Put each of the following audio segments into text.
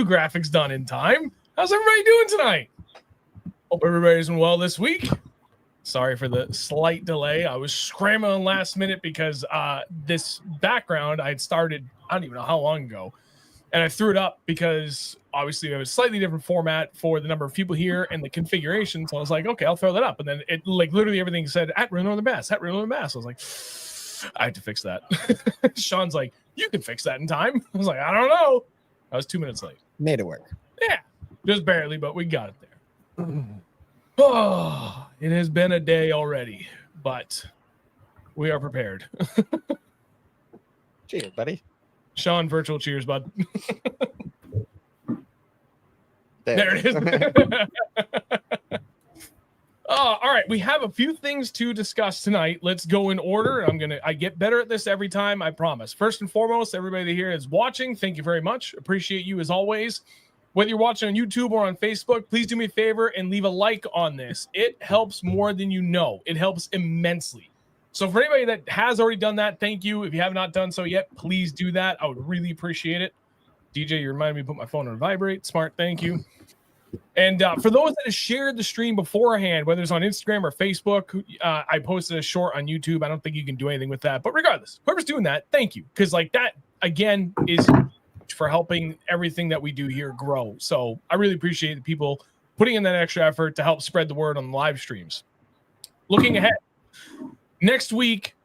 graphics done in time. How's everybody doing tonight? Hope everybody's doing well this week. Sorry for the slight delay. I was scrambling last minute because this background I had started, I don't even know how long ago, and I threw it up because obviously it was a slightly different format for the number of people here and the configuration. So I was like, okay, I'll throw that up. And then it like literally everything said at ReelNorthernBass, at ReelNorthernBass. I was like, I had to fix that. Sean's like, you can fix that in time. I was like, I don't know. I was 2 minutes late. Made it work. Yeah, just barely, but we got it there. Oh, it has been a day already, but we are prepared. Cheers, buddy. Sean, virtual cheers, bud. There it is. All right, we have a few things to discuss tonight. Let's go in order. I get better at this every time, I promise. First and foremost, everybody here is watching. Thank you very much. Appreciate you as always. Whether you're watching on YouTube or on Facebook, please do me a favor and leave a like on this. It helps more than you know. It helps immensely. So for anybody that has already done that, thank you. If you have not done so yet, please do that. I would really appreciate it. DJ, you reminded me to put my phone on vibrate. Smart, thank you. And for those that have shared the stream beforehand, whether it's on Instagram or Facebook, I posted a short on YouTube. I don't think you can do anything with that. But regardless, whoever's doing that, thank you. Because like that, again, is for helping everything that we do here grow. So I really appreciate the people putting in that extra effort to help spread the word on the live streams. Looking ahead, next week,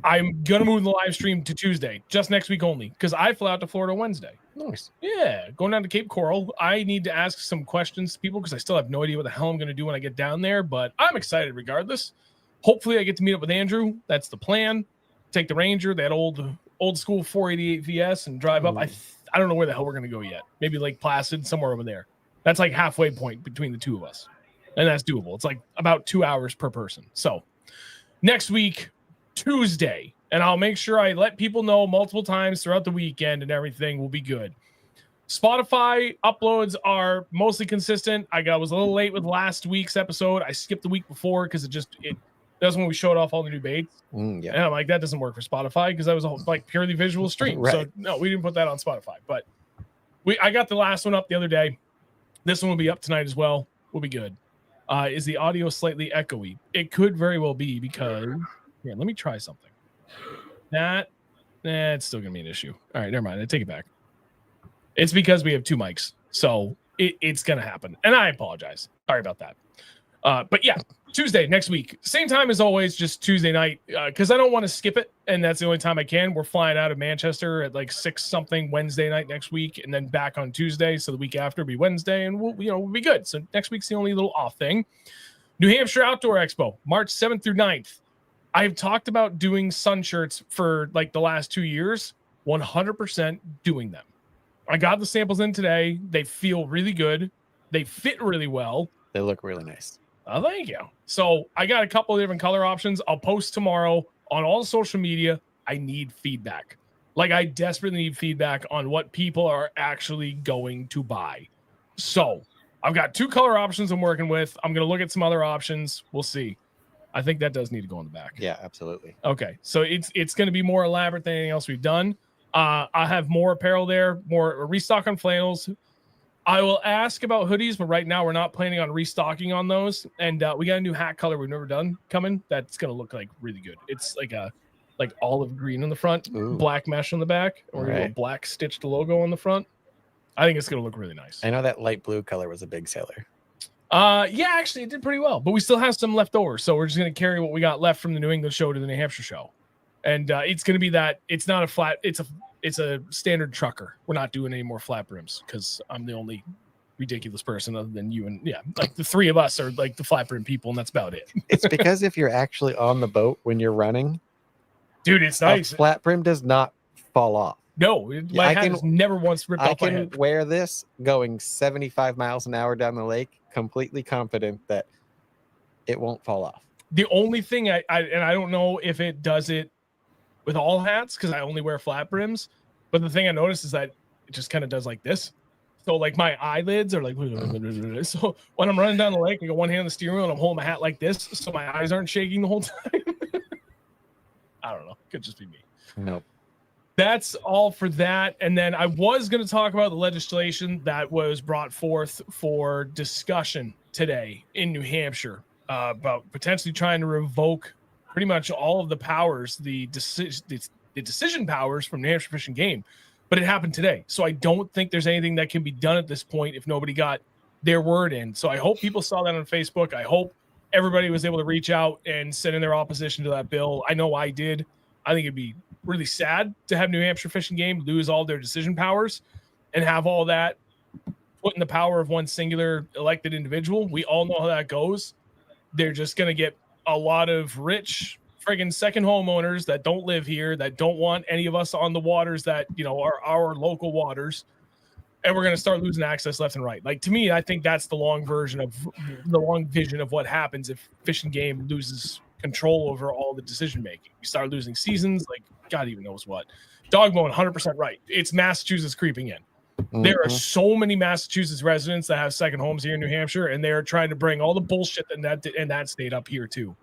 I'm going to move the live stream to Tuesday, just next week only, because I fly out to Florida Wednesday. Nice. Yeah, going down to Cape Coral. I need to ask some questions to people because I still have no idea what the hell I'm going to do when I get down there, but I'm excited regardless. Hopefully I get to meet up with Andrew. That's the plan. Take the Ranger, that old school 488 VS, and drive up. I don't know where the hell we're going to go yet. Maybe Lake Placid, somewhere over there. That's like halfway point between the two of us, and that's doable. It's like about 2 hours per person. So next week, Tuesday, and I'll make sure I let people know multiple times throughout the weekend and everything will be good. Spotify uploads are mostly consistent. I was a little late with last week's episode. I skipped the week before because that was when we showed off all the new baits. Yeah. And I'm like, that doesn't work for Spotify because that was a like purely visual stream. Right. So no, we didn't put that on Spotify, but I got the last one up the other day. This one will be up tonight as well. We'll be good. Is the audio slightly echoey? It could very well be because here, let me try something. It's still gonna be an issue. All right, never mind. I take it back. It's because we have two mics, so it's gonna happen, and I apologize. Sorry about that. But yeah, Tuesday next week, same time as always, just Tuesday night, because I don't want to skip it, and that's the only time I can. We're flying out of Manchester at like 6 something Wednesday night next week, and then back on Tuesday. So the week after will be Wednesday, and we'll be good. So next week's the only little off thing. New Hampshire Outdoor Expo, March 7th through 9th. I've talked about doing sun shirts for like the last 2 years, 100% doing them. I got the samples in today. They feel really good. They fit really well. They look really nice. Oh, thank you. So I got a couple of different color options. I'll post tomorrow on all social media. I need feedback. Like I desperately need feedback on what people are actually going to buy. So I've got 2 color options I'm working with. I'm going to look at some other options. We'll see. I think that does need to go in the back. Yeah, absolutely. Okay, so it's going to be more elaborate than anything else we've done. I have more apparel there, more restock on flannels. I will ask about hoodies, but right now we're not planning on restocking on those. And we got a new hat color we've never done coming. That's going to look like really good. It's like olive green on the front, black mesh on the back, or a black stitched logo on the front. I think it's going to look really nice. I know that light blue color was a big seller. Yeah, actually it did pretty well, but we still have some left over. So we're just going to carry what we got left from the New England show to the New Hampshire show. And it's going to be that it's not a flat. It's a standard trucker. We're not doing any more flat brims because I'm the only ridiculous person other than you. And yeah, like the 3 of us are like the flat brim people. And that's about it. It's because if you're actually on the boat when you're running, dude, it's nice. A flat brim does not fall off. No, my hat has never once ripped off my head. I can wear this going 75 miles an hour down the lake, completely confident that it won't fall off. The only thing I don't know if it does it with all hats because I only wear flat brims, but the thing I noticed is that it just kind of does like this. So like my eyelids are like, so when I'm running down the lake, I got one hand on the steering wheel and I'm holding my hat like this, so my eyes aren't shaking the whole time. I don't know. Could just be me. Nope. That's all for that. And then I was going to talk about the legislation that was brought forth for discussion today in New Hampshire about potentially trying to revoke pretty much all of the powers, the decision powers from New Hampshire Fish and Game. But it happened today. So I don't think there's anything that can be done at this point if nobody got their word in. So I hope people saw that on Facebook. I hope everybody was able to reach out and send in their opposition to that bill. I know I did. I think it'd be really sad to have New Hampshire Fish and Game lose all their decision powers and have all that put in the power of one singular elected individual. We all know how that goes. They're just going to get a lot of rich friggin' second homeowners that don't live here, that don't want any of us on the waters that, you know, are our local waters. And we're going to start losing access left and right. Like, to me, I think that's the long vision of what happens if Fish and Game loses control over all the decision making. You start losing seasons, like God even knows what. Dogmo 100% right. It's Massachusetts creeping in. Mm-hmm. There are so many Massachusetts residents that have second homes here in New Hampshire, and they are trying to bring all the bullshit in that state up here too.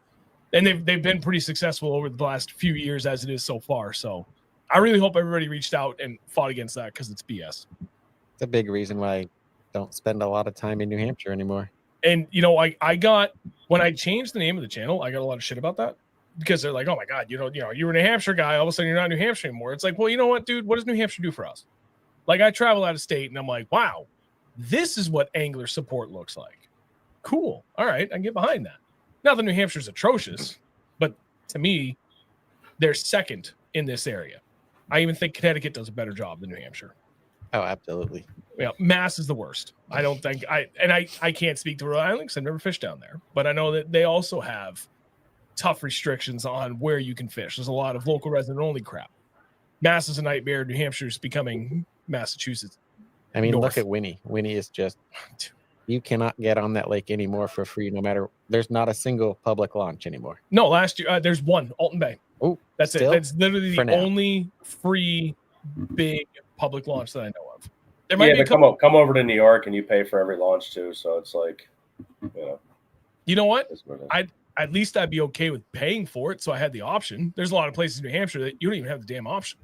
And they've been pretty successful over the last few years as it is so far. So I really hope everybody reached out and fought against that because it's BS. It's a big reason why I don't spend a lot of time in New Hampshire anymore. And, you know, I got, when I changed the name of the channel, I got a lot of shit about that because they're like, oh my God, you know, you were a New Hampshire guy. All of a sudden you're not in New Hampshire anymore. It's like, well, you know what, dude, what does New Hampshire do for us? Like, I travel out of state and I'm like, wow, this is what angler support looks like. Cool. All right. I can get behind that. Not that New Hampshire's atrocious, but to me, they're second in this area. I even think Connecticut does a better job than New Hampshire. Oh, absolutely. Yeah, Mass is the worst. I don't think I can't speak to Rhode Island because I've never fished down there, but I know that they also have tough restrictions on where you can fish. There's a lot of local resident only crap. Mass is a nightmare. New Hampshire's becoming Massachusetts. I mean, look at Winnie. Winnie is just, you cannot get on that lake anymore for free. No matter, there's not a single public launch anymore. No, last year there's one, Alton Bay. Oh, that's it. That's literally the only free big public launch that I know of. There might be come over to New York and you pay for every launch too. So it's like, you know what? At least I'd be okay with paying for it. So I had the option. There's a lot of places in New Hampshire that you don't even have the damn option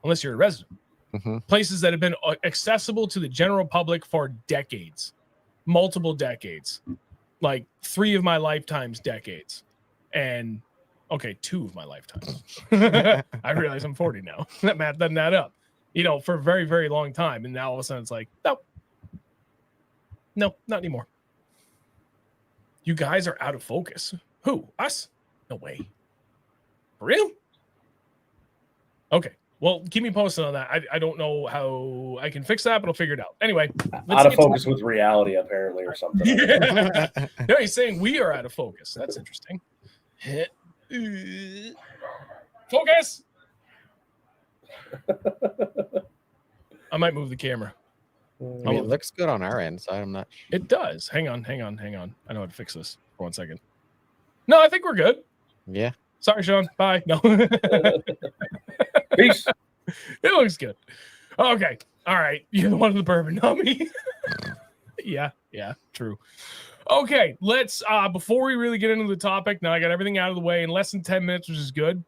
unless you're a resident. Mm-hmm. Places that have been accessible to the general public for decades, multiple decades, like 3 of my lifetimes decades. And okay, 2 of my lifetimes. I realize I'm 40 now. That math doesn't add up. You know, for a very, very long time. And now all of a sudden it's like, no, not anymore. You guys are out of focus. Who? Us? No way. For real? Okay. Well, keep me posted on that. I don't know how I can fix that, but I'll figure it out. Anyway. Out of focus with reality, apparently, or something. Yeah. No, he's saying we are out of focus. That's interesting. Focus. I might move the camera. I mean, it looks good on our end, so I'm not sure. It does. Hang on. I know how to fix this for 1 second. No, I think we're good. Yeah. Sorry, Sean. Bye. No. Peace. It looks good. Okay. All right. You're the one with the bourbon, not me. Yeah, true. Okay, let's before we really get into the topic, now I got everything out of the way in less than 10 minutes, which is good.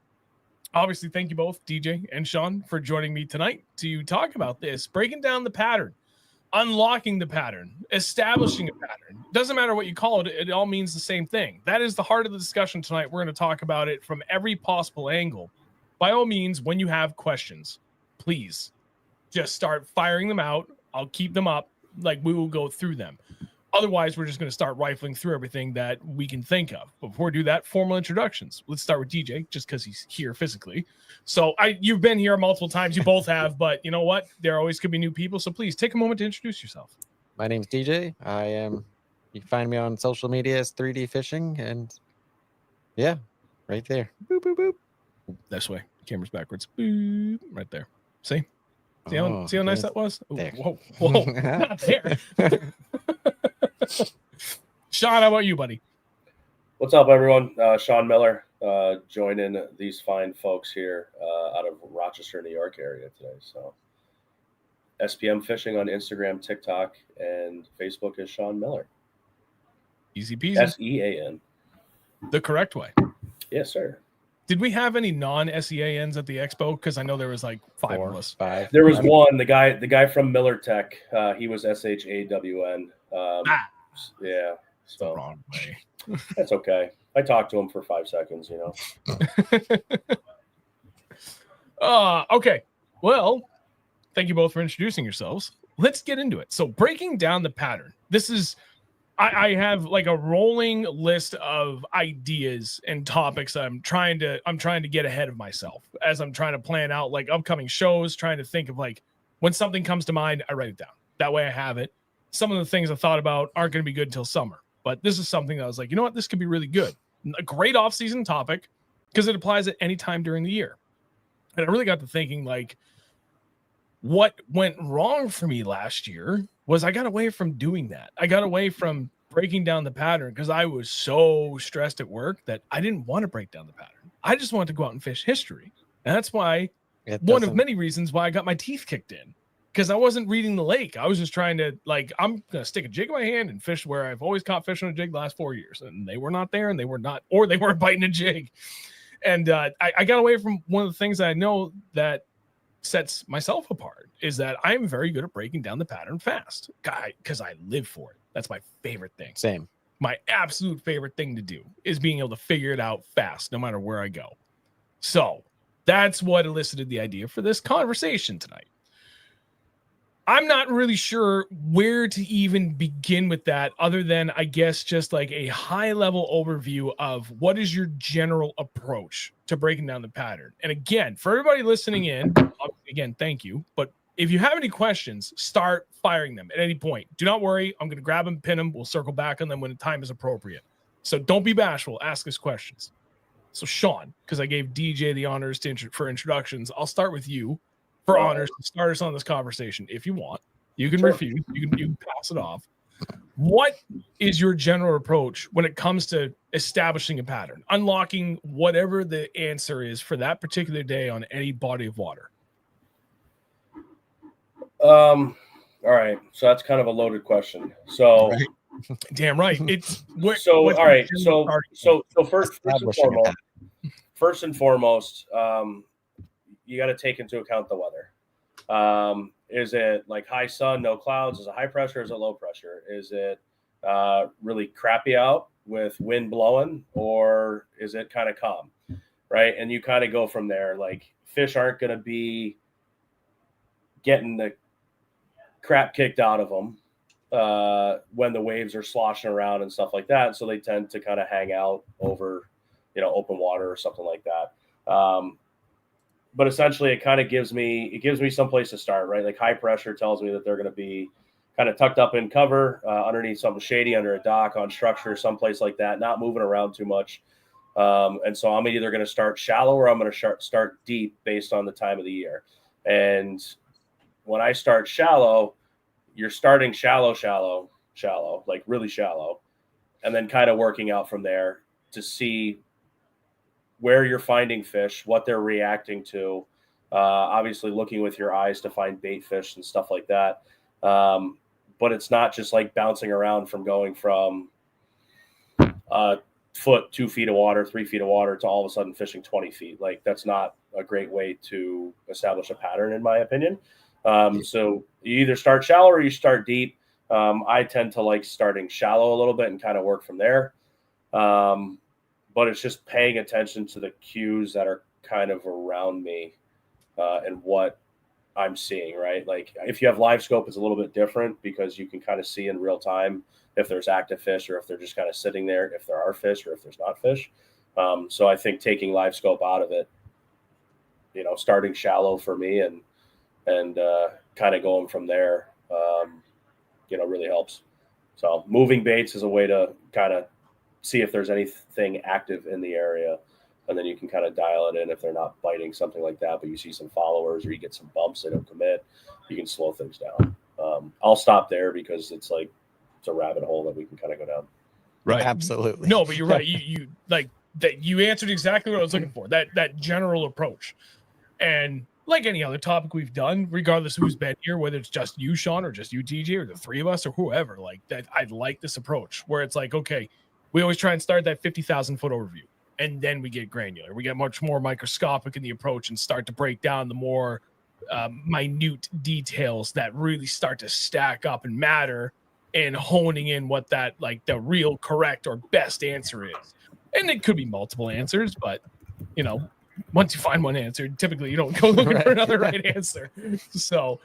Obviously, thank you both, DJ and Sean, for joining me tonight to talk about this, breaking down the pattern, unlocking the pattern, establishing a pattern. Doesn't matter what you call it, it all means the same thing. That is the heart of the discussion tonight. We're going to talk about it from every possible angle. By all means, when you have questions, please just start firing them out. I'll keep them up. Like, we will go through them. Otherwise, we're just going to start rifling through everything that we can think of. But before we do that, formal introductions. Let's start with DJ, just because he's here physically. So you've been here multiple times. You both have. But you know what? There always could be new people. So please take a moment to introduce yourself. My name's DJ. You can find me on social media as 3D Fishing. And yeah, right there. Boop, boop, boop. This way. Camera's backwards. Boop. Right there. See how nice that was? Ooh, there. Whoa. Not there. Sean, how about you, buddy? What's up, everyone? Sean Miller, joining these fine folks here out of Rochester, New York area today. So SPM Fishing on Instagram, TikTok, and Facebook is Sean Miller. Easy peasy. SEAN. The correct way. Yes, sir. Did we have any non-SEANs at the expo? Because I know there was like 5 of us. 5. There was one, the guy from Miller Tech. He was SHAWN. Yeah. It's the wrong way. That's okay. I talked to him for 5 seconds, Okay. Well, thank you both for introducing yourselves. Let's get into it. So breaking down the pattern. This is I have like a rolling list of ideas and topics that I'm trying to get ahead of myself as I'm trying to plan out like upcoming shows, trying to think of like when something comes to mind, I write it down. That way I have it. Some of the things I thought about aren't going to be good till summer, but this is something that I was like, you know what, this could be really good. A great off-season topic because it applies at any time during the year. And I really got to thinking like, what went wrong for me last year was I got away from doing that. I got away from breaking down the pattern because I was so stressed at work that I didn't want to break down the pattern. I just wanted to go out and fish history. And that's why one of many reasons why I got my teeth kicked in, because I wasn't reading the lake. I was just trying to like, I'm going to stick a jig in my hand and fish where I've always caught fish on a jig the last 4 years. And they were not there and they weren't biting a jig. And I got away from one of the things that I know that sets myself apart is that I'm very good at breaking down the pattern fast because I live for it. That's my favorite thing. Same. My absolute favorite thing to do is being able to figure it out fast, no matter where I go. So that's what elicited the idea for this conversation tonight. I'm not really sure where to even begin with that other than, I guess, just like a high-level overview of what is your general approach to breaking down the pattern. And again, for everybody listening in, again, thank you. But if you have any questions, start firing them at any point. Do not worry. I'm going to grab them, pin them. We'll circle back on them when the time is appropriate. So don't be bashful. Ask us questions. So Sean, because I gave DJ the honors for introductions, I'll start with you. For honors to start us on this conversation, if you want, you can refuse, you can pass it off. What is your general approach when it comes to establishing a pattern, unlocking whatever the answer is for that particular day on any body of water? All right, so that's kind of a loaded question. So, damn right, it's all right. So first and foremost. You got to take into account the weather. Is it like high sun, no clouds? Is it high pressure? Is it low pressure? Is it really crappy out with wind blowing, or is it kind of calm? Right. And you kind of go from there. Like fish aren't going to be getting the crap kicked out of them when the waves are sloshing around and stuff like that. So they tend to kind of hang out over, open water or something like that. But essentially it kind of gives me some place to start, right? Like high pressure tells me that they're going to be kind of tucked up in cover, underneath something shady, under a dock, on structure, someplace like that, not moving around too much. And so I'm either going to start shallow or I'm going to start deep based on the time of the year. And when I start shallow, you're starting shallow, like really shallow, and then kind of working out from there to see where you're finding fish, what they're reacting to, obviously looking with your eyes to find bait fish and stuff like that. But it's not just like bouncing around from going from a foot, 2 feet of water, 3 feet of water to all of a sudden fishing 20 feet. Like that's not a great way to establish a pattern, in my opinion. So you either start shallow or you start deep. I tend to like starting shallow a little bit and kind of work from there. But it's just paying attention to the cues that are kind of around me and what I'm seeing, right? Like if you have live scope, it's a little bit different because you can kind of see in real time if there's active fish or if they're just kind of sitting there, if there are fish or if there's not fish. So I think taking live scope out of it, starting shallow for me and kind of going from there, really helps. So moving baits is a way to kind of see if there's anything active in the area, and then you can kind of dial it in if they're not biting, something like that, but you see some followers or you get some bumps, they don't commit, you can slow things down. I'll stop there because it's a rabbit hole that we can kind of go down. Right. Absolutely. No, but you're right. You like that. You answered exactly what I was looking for, that general approach. And like any other topic we've done, regardless of who's been here, whether it's just you, Sean, or just you, TJ, or the three of us or whoever, like that, I like this approach where it's like, okay, we always try and start that 50,000 foot overview. and then we get granular. We get much more microscopic in the approach and start to break down the more minute details that really start to stack up and matter, and honing in what that like the real correct or best answer is. And it could be multiple answers, but you know, once you find one answer, typically you don't go looking for another right answer. So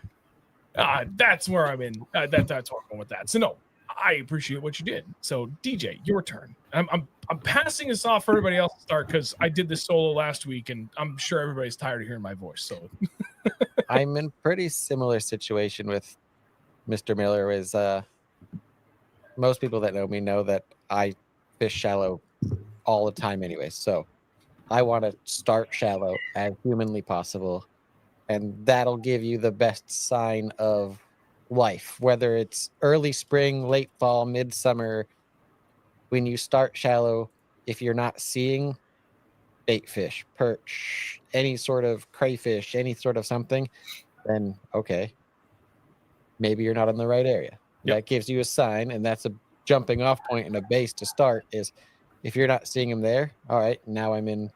that's where I'm in. That's where I'm going with that. So no, I appreciate what you did. So DJ, your turn. I'm passing this off for everybody else to start because I did this solo last week, and I'm sure everybody's tired of hearing my voice. So I'm in pretty similar situation with Mr. Miller. Is most people that know me know that I fish shallow all the time anyway. So I want to start shallow as humanly possible, and that'll give you the best sign of life, whether it's early spring, late fall, midsummer. When you start shallow, if you're not seeing bait fish, perch, any sort of crayfish, any sort of something, then okay, maybe you're not in the right area. Yep. That gives you a sign, and that's a jumping off point and a base to start. Is if you're not seeing them there, all right, now I'm in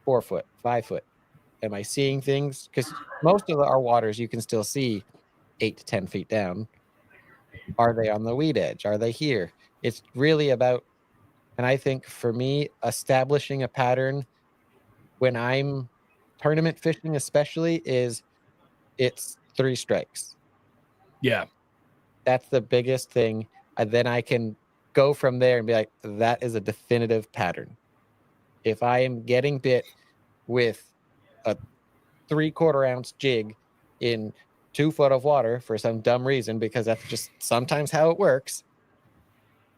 4 foot, 5 foot. Am I seeing things? Because most of our waters you can still see 8 to 10 feet down. Are they on the weed edge? Are they here? It's really about, and I think for me, establishing a pattern when I'm tournament fishing, especially, is it's 3 strikes. yeah, That's the biggest thing. And then I can go from there and be like, that is a definitive pattern. If I am getting bit with a 3/4 ounce jig in 2 foot of water for some dumb reason, because that's just sometimes how it works.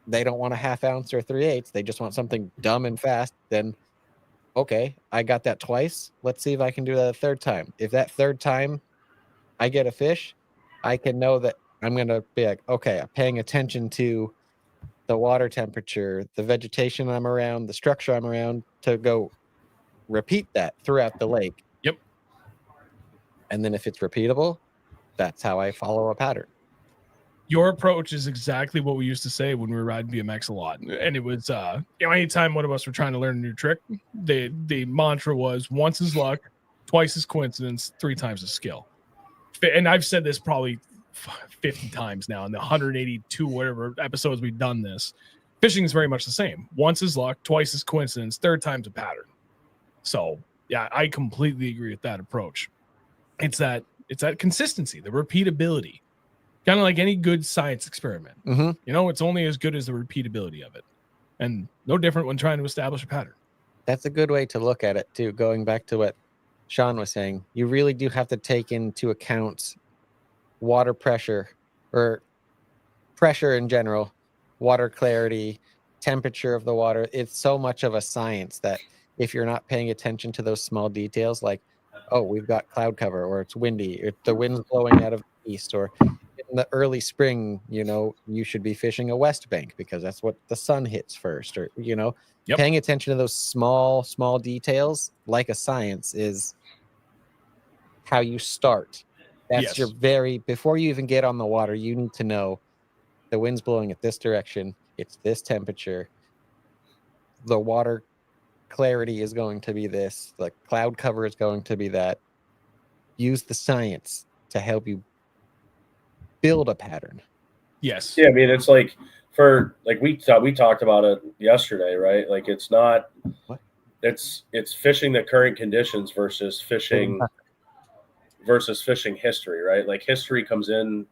They don't want a 1/2 ounce or 3/8. They just want something dumb and fast. Then, okay, I got that twice. Let's see if I can do that a third time. If that third time I get a fish, I can know that I'm going to be like, okay, I'm paying attention to the water temperature, the vegetation I'm around, the structure I'm around, to go repeat that throughout the lake. yep. And then if it's repeatable, that's how I follow a pattern. Your approach is exactly what we used to say when we were riding BMX a lot. And it was, anytime one of us were trying to learn a new trick, the mantra was once is luck, twice is coincidence, 3 times is skill. And I've said this probably 50 times now in the 182 whatever episodes we've done this. Fishing is very much the same. Once is luck, twice is coincidence, third time's a pattern. So yeah, I completely agree with that approach. It's that consistency, the repeatability. Kind of like any good science experiment. Mm-hmm. You know, it's only as good as the repeatability of it. And no different when trying to establish a pattern. That's a good way to look at it, too. Going back to what Sean was saying, you really do have to take into account water pressure, or pressure in general, water clarity, temperature of the water. It's so much of a science that if you're not paying attention to those small details, like, oh, we've got cloud cover, or it's windy, or the wind's blowing out of the east, or in the early spring, you know, you should be fishing a west bank because that's what the sun hits first, or, you know, paying attention to those small details, like a science, is how you start. That's your before you even get on the water, you need to know the wind's blowing at this direction, it's this temperature, the water clarity is going to be this, the cloud cover is going to be that. Use the science to help you build a pattern. Yes. Yeah, I mean, it's like we talked about it yesterday, right? Like it's not what? It's fishing the current conditions versus fishing history, right? Like history comes in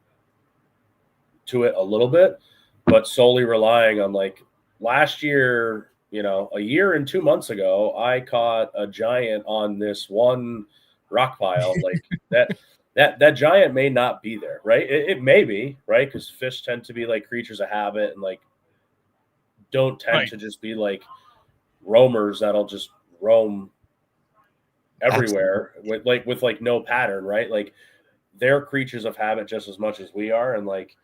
to it a little bit, but solely relying on like last year, you know, a year and 2 months ago, I caught a giant on this one rock pile. Like that giant may not be there, right? It may be, right? Because fish tend to be like creatures of habit and like don't tend to just be like roamers that'll just roam everywhere with no pattern, right? Like they're creatures of habit just as much as we are, and like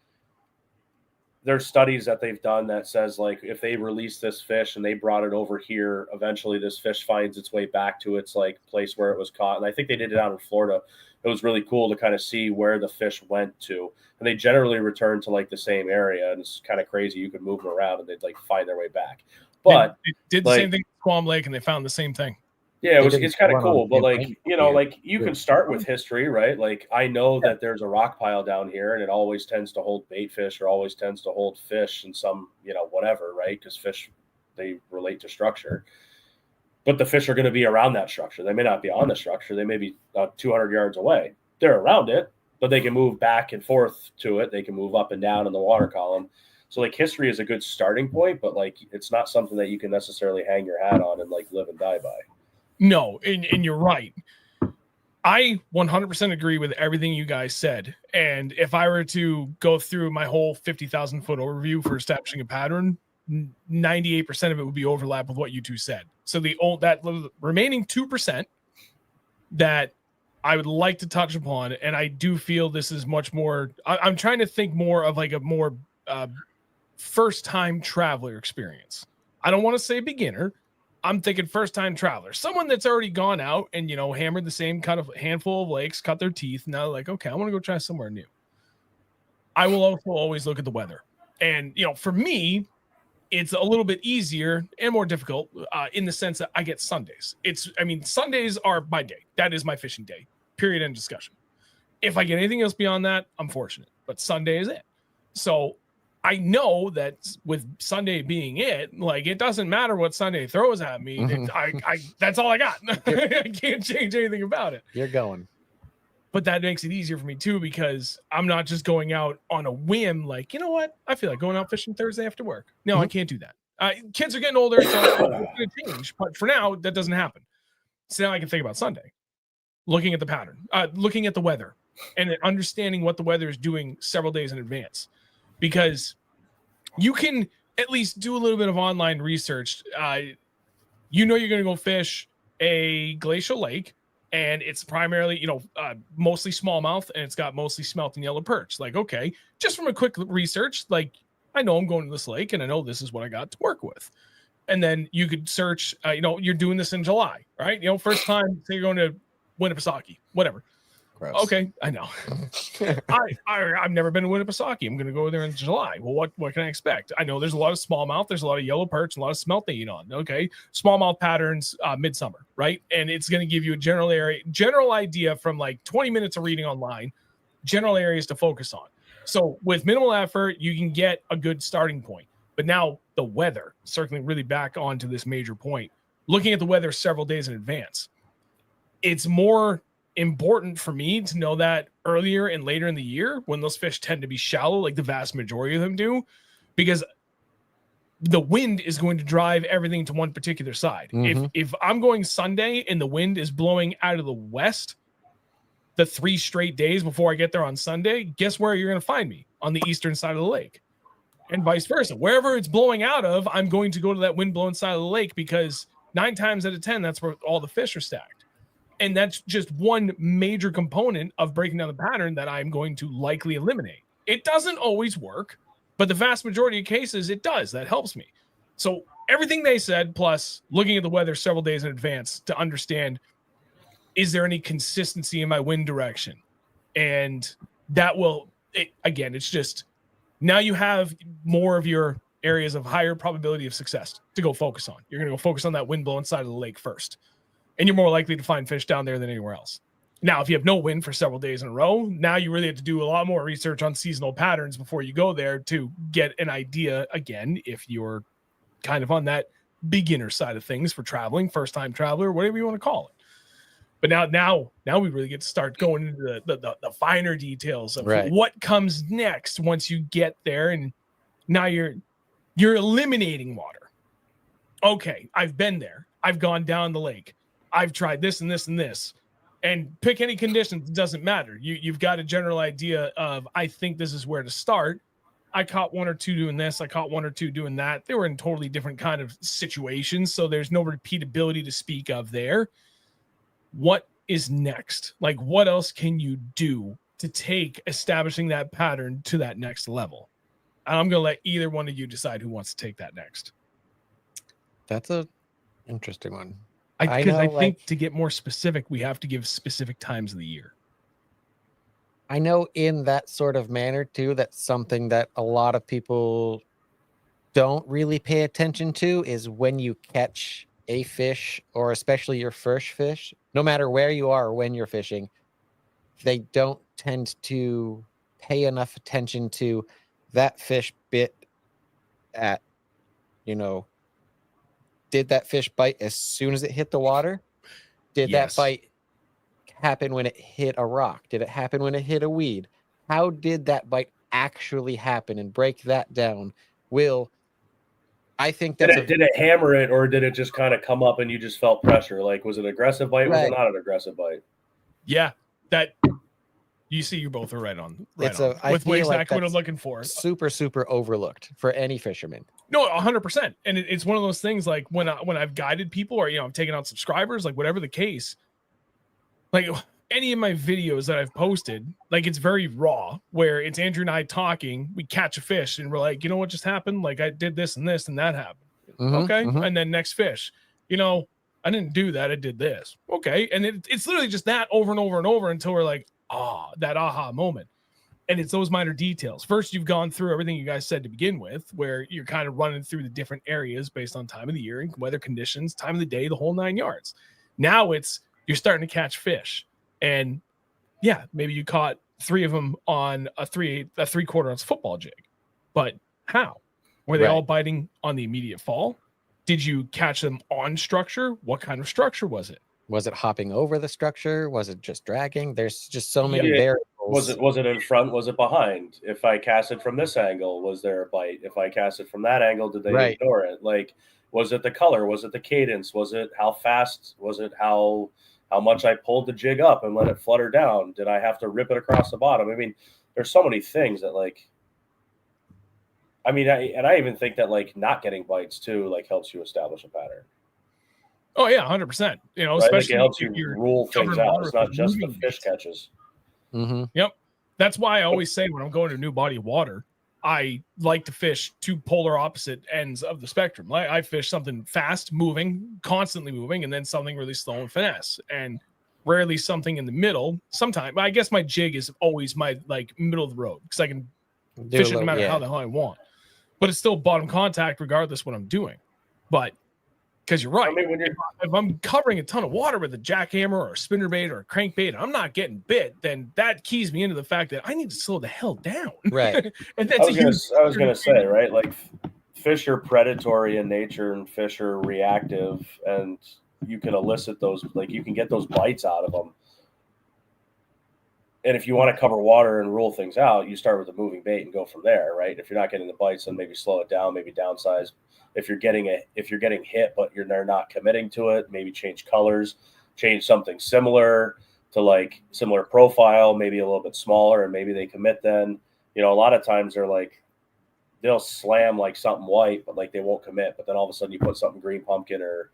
there's studies that they've done that says like if they release this fish and they brought it over here, eventually this fish finds its way back to its like place where it was caught. And I think they did it out in Florida. It was really cool to kind of see where the fish went to, and they generally return to like the same area. And it's kind of crazy. You could move them around and they'd like find their way back. But they did the same thing at Squam Lake, and they found the same thing. Yeah, it's kind of cool, but like, you know, like you can start with history, right? Like I know that there's a rock pile down here and it always tends to hold bait fish or always tends to hold fish and some, you know, whatever, right? Because fish, they relate to structure. But the fish are going to be around that structure. They may not be on the structure. They may be 200 yards away. They're around it, but they can move back and forth to it. They can move up and down in the water column. So like history is a good starting point, but like it's not something that you can necessarily hang your hat on and like live and die by. No, and you're right. I 100% agree with everything you guys said. And if I were to go through my whole 50,000 foot overview for establishing a pattern, 98% of it would be overlap with what you two said. So that remaining 2% that I would like to touch upon, and I do feel this is much more, I'm trying to think more of like a more first time traveler experience. I don't want to say beginner. I'm thinking first time traveler, someone that's already gone out and, you know, hammered the same kind of handful of lakes, cut their teeth. Now like, okay, I want to go try somewhere new. I will also always look at the weather. And, you know, for me, it's a little bit easier and more difficult in the sense that I get Sundays. Sundays are my day. That is my fishing day, period, end discussion. If I get anything else beyond that, I'm fortunate, but Sunday is it. So I know that with Sunday being it, like it doesn't matter what Sunday throws at me. That's all I got. I can't change anything about it. You're going. But that makes it easier for me too, because I'm not just going out on a whim. Like, you know what? I feel like going out fishing Thursday after work. No, I can't do that. Kids are getting older, so it's going to change. But for now, that doesn't happen. So now I can think about Sunday, looking at the pattern, looking at the weather, and understanding what the weather is doing several days in advance. Because you can at least do a little bit of online research. You know you're going to go fish a glacial lake, and it's primarily, mostly smallmouth, and it's got mostly smelt and yellow perch. Like, okay, just from a quick research, like I know I'm going to this lake, and I know this is what I got to work with. And then you could search. You're doing this in July, right? First time, say you're going to Winnipesaukee, whatever. Gross. Okay, I know. I've never been to Winnipesaukee. I'm going to go there in July. Well, what can I expect? I know there's a lot of smallmouth. There's a lot of yellow perch, a lot of smelt they eat on. Okay, smallmouth patterns, midsummer, right? And it's going to give you a general idea from like 20 minutes of reading online, general areas to focus on. So with minimal effort, you can get a good starting point. But now the weather, circling really back onto this major point, looking at the weather several days in advance, it's more important for me to know that earlier and later in the year when those fish tend to be shallow, like the vast majority of them do, because the wind is going to drive everything to one particular side. If I'm going Sunday and the wind is blowing out of the west the 3 straight days before I get there on Sunday, guess where you're going to find me? On the eastern side of the lake. And vice versa. Wherever it's blowing out of, I'm going to go to that wind blowing side of the lake, because 9 times out of 10, that's where all the fish are stacked. And that's just one major component of breaking down the pattern that I'm going to likely eliminate. It doesn't always work, but the vast majority of cases, it does. That helps me. So everything they said, plus looking at the weather several days in advance to understand, is there any consistency in my wind direction? And that will, it's just, now you have more of your areas of higher probability of success to go focus on. You're going to go focus on that wind blowing side of the lake first. And you're more likely to find fish down there than anywhere else. Now, if you have no wind for several days in a row, now you really have to do a lot more research on seasonal patterns before you go there to get an idea, again, if you're kind of on that beginner side of things for traveling, first-time traveler, whatever you want to call it. But now we really get to start going into the finer details of what comes next once you get there. And now you're eliminating water. Okay, I've been there. I've gone down the lake. I've tried this and this and this, and pick any conditions. It doesn't matter. You've got a general idea of, I think this is where to start. I caught 1 or 2 doing this. I caught 1 or 2 doing that. They were in totally different kind of situations. So there's no repeatability to speak of there. What is next? Like, what else can you do to take establishing that pattern to that next level? And I'm going to let either one of you decide who wants to take that next. That's a interesting one. Because I think to get more specific, we have to give specific times of the year. I know in that sort of manner too, that's something that a lot of people don't really pay attention to is when you catch a fish, or especially your first fish, no matter where you are or when you're fishing, they don't tend to pay enough attention to that fish bit at, did that fish bite as soon as it hit the water? Did that Yes. bite happen when it hit a rock? Did it happen when it hit a weed? How did that bite actually happen? And break that down. I think that's did it hammer it, or did it just kind of come up and you just felt pressure? Like, was it an aggressive bite? Was it not an aggressive bite? Yeah, that you see, you both are right on. Right on. I with feel exactly like what I'm looking for. Super, super overlooked for any fisherman. No, 100%. And it's one of those things like when I've guided people, or I'm taking out subscribers, like whatever the case, like any of my videos that I've posted, like it's very raw, where it's Andrew and I talking, we catch a fish and we're like, you know what just happened? Like I did this and this and that happened. Okay. And then next fish, I didn't do that. I did this. Okay. And it's literally just that over and over and over until we're like, that aha moment. And it's those minor details. First, you've gone through everything you guys said to begin with, where you're kind of running through the different areas based on time of the year and weather conditions, time of the day, the whole 9 yards. Now you're starting to catch fish. And yeah, maybe you caught 3 of them on a 3/4 ounce football jig. But how? Were they all biting on the immediate fall? Did you catch them on structure? What kind of structure was it? Was it hopping over the structure? Was it just dragging? There's just so many variables. Was it in front? Was it behind? If I cast it from this angle, was there a bite? If I cast it from that angle, did they ignore it? Like, was it the color? Was it the cadence? Was it how fast? Was it how much I pulled the jig up and let it flutter down? Did I have to rip it across the bottom? I mean, there's so many things that I even think that like not getting bites too, like helps you establish a pattern. Oh yeah, 100%. Right? Especially like it helps you rule things out. It's not just the fish catches. Yep. That's why I always say when I'm going to a new body of water, I like to fish 2 polar opposite ends of the spectrum. Like I fish something fast moving, constantly moving, and then something really slow and finesse, and rarely something in the middle. Sometimes, I guess my jig is always my like middle of the road because I can fish it no matter how the hell I want. But it's still bottom contact regardless what I'm doing. But because you're right. I mean, if I'm covering a ton of water with a jackhammer or a spinnerbait or a crankbait and I'm not getting bit, then that keys me into the fact that I need to slow the hell down. Right. And that's I was gonna say, right? Like fish are predatory in nature and fish are reactive, and you can elicit those, like you can get those bites out of them. And if you want to cover water and rule things out, you start with a moving bait and go from there, right? If you're not getting the bites, then maybe slow it down, maybe downsize. If you're getting hit, but they're not committing to it, maybe change colors, change something similar to like similar profile, maybe a little bit smaller, and maybe they commit then. A lot of times they'll slam like something white, but like they won't commit. But then all of a sudden you put something green pumpkin or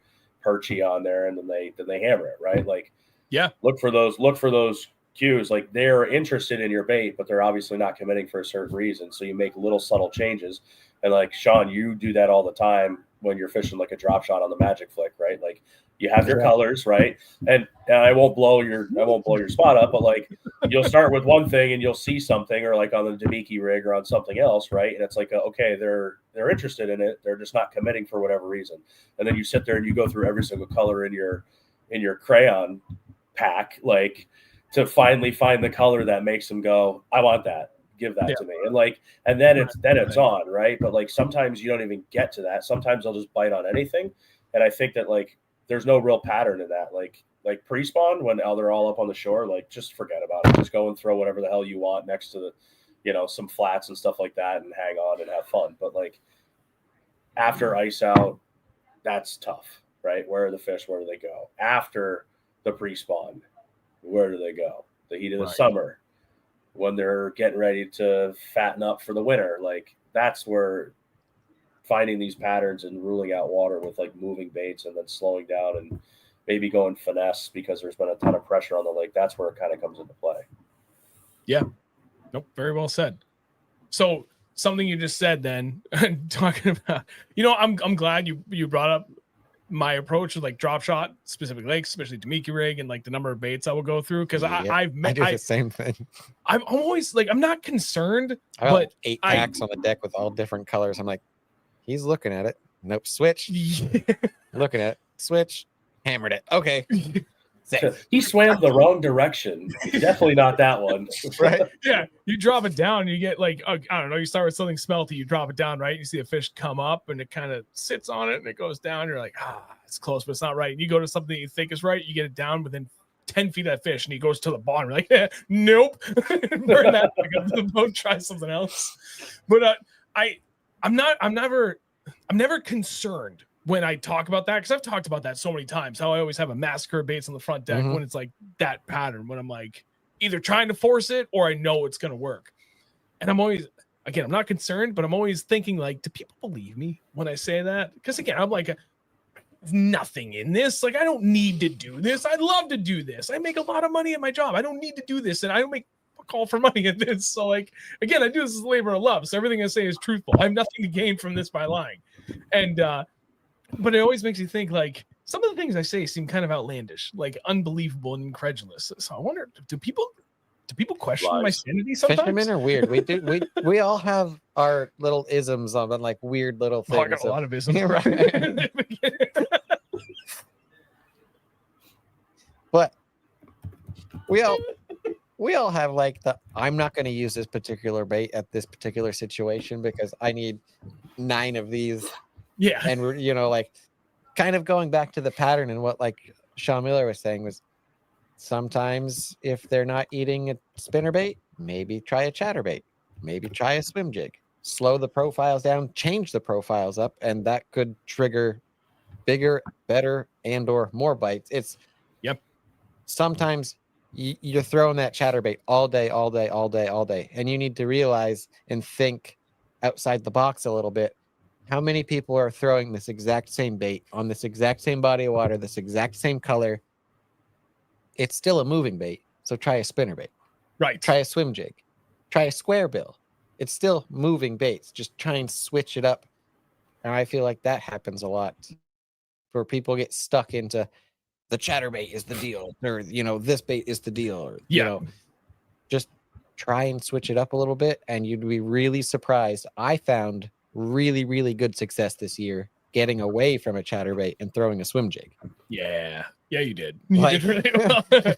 perchy on there, and then they hammer it, right? Like, yeah, look for those cues. Like they're interested in your bait, but they're obviously not committing for a certain reason. So you make little subtle changes. And like Sean, you do that all the time when you're fishing like a drop shot on the Magic Flick, right? Like you have your colors, right? And I won't blow your spot up, but like you'll start with one thing and you'll see something, or like on the Demiki rig or on something else, right? And it's like, okay, they're interested in it. They're just not committing for whatever reason. And then you sit there and you go through every single color in your crayon pack, like to finally find the color that makes them go, I want that. Give that to me. And then it's on, right? But like sometimes you don't even get to that. Sometimes they'll just bite on anything. And I think that like there's no real pattern in that. Like pre-spawn, when they're all up on the shore, like just forget about it. Just go and throw whatever the hell you want next to the some flats and stuff like that and hang on and have fun. But like after ice out, that's tough, right? Where are the fish? Where do they go? After the pre-spawn, where do they go? The heat of the summer, when they're getting ready to fatten up for the winter. Like that's where finding these patterns and ruling out water with like moving baits and then slowing down and maybe going finesse because there's been a ton of pressure on the lake. That's where it kind of comes into play. Yeah. Nope. Very well said. So something you just said then talking about, I'm glad you brought up my approach with like drop shot, specific lakes, especially Demiki rig, and like the number of baits I will go through. Cause I do the same thing. I'm always like, I'm not concerned, but 8 packs on the deck with all different colors. I'm like, He's looking at it. Nope. Switch. Looking at it. Switch. Hammered it. Okay. He swam the wrong direction. Definitely not that one. Right. Yeah. You drop it down and you get like, I don't know, you start with something smelty, you drop it down, right? You see a fish come up and it kind of sits on it and it goes down. You're like, it's close, but it's not right. And you go to something you think is right, you get it down within 10 feet of that fish and he goes to the bottom. You're like, nope. Burn that back up to the boat, try something else. But I'm never concerned when I talk about that, because I've talked about that so many times, how I always have a massacre of baits on the front deck when it's like that pattern, when I'm like either trying to force it or I know it's going to work. And I'm always, again, I'm not concerned, but I'm always thinking like, do people believe me when I say that? Because again, I'm like, nothing in this. Like, I don't need to do this. I'd love to do this. I make a lot of money at my job. I don't need to do this. And I don't make a call for money at this. So like, again, I do this as labor of love. So everything I say is truthful. I have nothing to gain from this by lying. And, but it always makes you think like some of the things I say seem kind of outlandish, like unbelievable and incredulous. So I wonder, do people question my sanity sometimes? Fishermen are weird. We all have our little isms on like weird little things. I got a lot of isms. Right. But we all have like I'm not going to use this particular bait at this particular situation because I need 9 of these. Yeah. And we're, like kind of going back to the pattern and what like Sean Miller was saying was sometimes if they're not eating a spinnerbait, maybe try a chatterbait, maybe try a swim jig, slow the profiles down, change the profiles up, and that could trigger bigger, better, and or more bites. It's sometimes you're throwing that chatterbait all day, and you need to realize and think outside the box a little bit. How many people are throwing this exact same bait on this exact same body of water, this exact same color? It's still a moving bait. So try a spinnerbait. Right. Try a swim jig. Try a square bill. It's still moving baits. Just try and switch it up. And I feel like that happens a lot where people get stuck into the chatterbait is the deal, or, this bait is the deal, or, just try and switch it up a little bit. And you'd be really surprised. I found really, really good success this year getting away from a chatterbait and throwing a swim jig. Yeah, you did. Like, You did really well.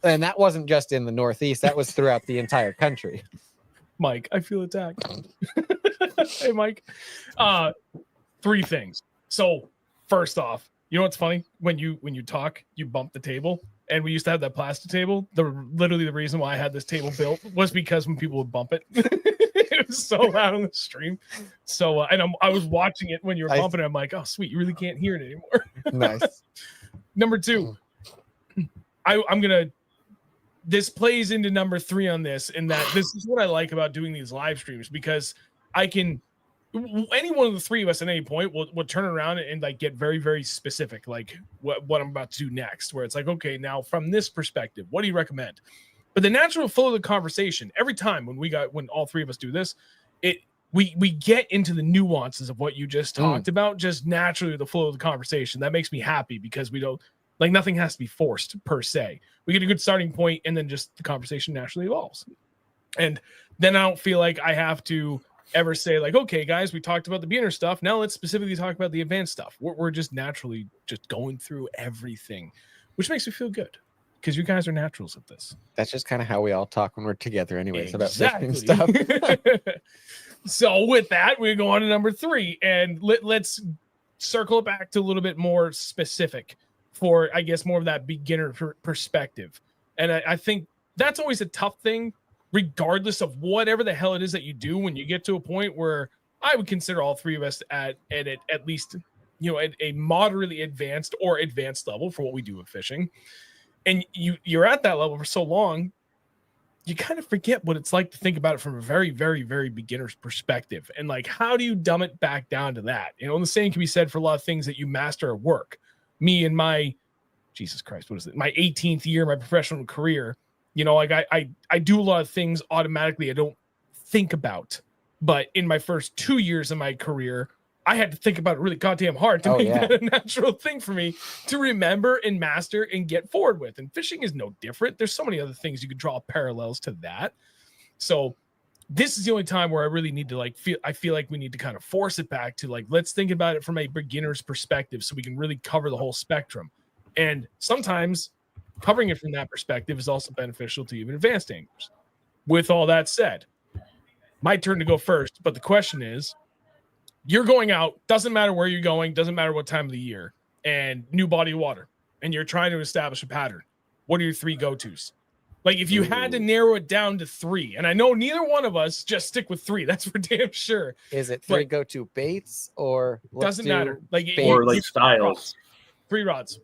And that wasn't just in the Northeast, that was throughout the entire country. Mike, I feel attacked. Hey, Mike. 3 things. So first off, you know what's funny? When you talk, you bump the table. And we used to have that plastic table. Literally the reason why I had this table built was because when people would bump it, it was so loud on the stream. So, and I was watching it when you were bumping it. I'm like, oh, sweet. You really can't hear it anymore. Nice. Number 2, this plays into number 3 on this, in that this is what I like about doing these live streams, because any one of the 3 of us at any point will turn around and like get very, very specific, like what I'm about to do next, where it's like, okay, now from this perspective, what do you recommend? But the natural flow of the conversation every time when all 3 of us do this, we get into the nuances of what you just talked about, just naturally the flow of the conversation. That makes me happy, because we don't, like, nothing has to be forced per se. We get a good starting point, and then just the conversation naturally evolves. And then I don't feel like I have to ever say like, okay, guys, we talked about the beginner stuff. Now let's specifically talk about the advanced stuff. We're just naturally just going through everything, which makes me feel good, because you guys are naturals at this. That's just kind of how we all talk when we're together anyways, exactly. about fishing stuff. So with that, we go on to number 3, and let's circle it back to a little bit more specific for, I guess, more of that beginner perspective. And I think that's always a tough thing, regardless of whatever the hell it is that you do. When you get to a point where I would consider all 3 of us at least, at a moderately advanced or advanced level for what we do with fishing, and you're at that level for so long, you kind of forget what it's like to think about it from a very, very, very beginner's perspective. And like, how do you dumb it back down to that? And the same can be said for a lot of things that you master at work. Me and my, Jesus Christ, what is it? My 18th year, my professional career, like I do a lot of things automatically I don't think about. But in my first 2 years of my career, I had to think about it really goddamn hard to make that a natural thing for me to remember and master and get forward with. And fishing is no different. There's so many other things you could draw parallels to that. So this is the only time where I really need to I feel like we need to kind of force it back to let's think about it from a beginner's perspective so we can really cover the whole spectrum. And sometimes covering it from that perspective is also beneficial to even advanced anglers. With all that said, my turn to go first, but the question is, you're going out, doesn't matter where you're going, doesn't matter what time of the year, and new body of water, and you're trying to establish a pattern. What are your 3 go-tos? If you had to narrow it down to 3, and I know neither one of us just stick with 3, that's for damn sure. Is it 3 go-to baits or doesn't matter? Styles? 3 rods.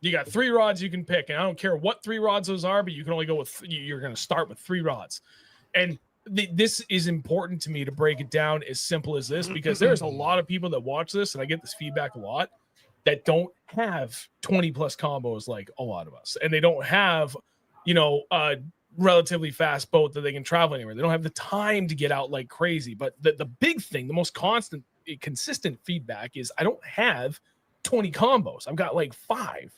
You got 3 rods you can pick, and I don't care what 3 rods those are, but you can only go with. You're going to start with 3 rods, and this is important to me to break it down as simple as this, because there's a lot of people that watch this, and I get this feedback a lot, that don't have 20 plus combos like a lot of us, and they don't have a relatively fast boat that they can travel anywhere. They don't have the time to get out like crazy. But the big thing, the most consistent feedback is I don't have 20 combos. I've got 5.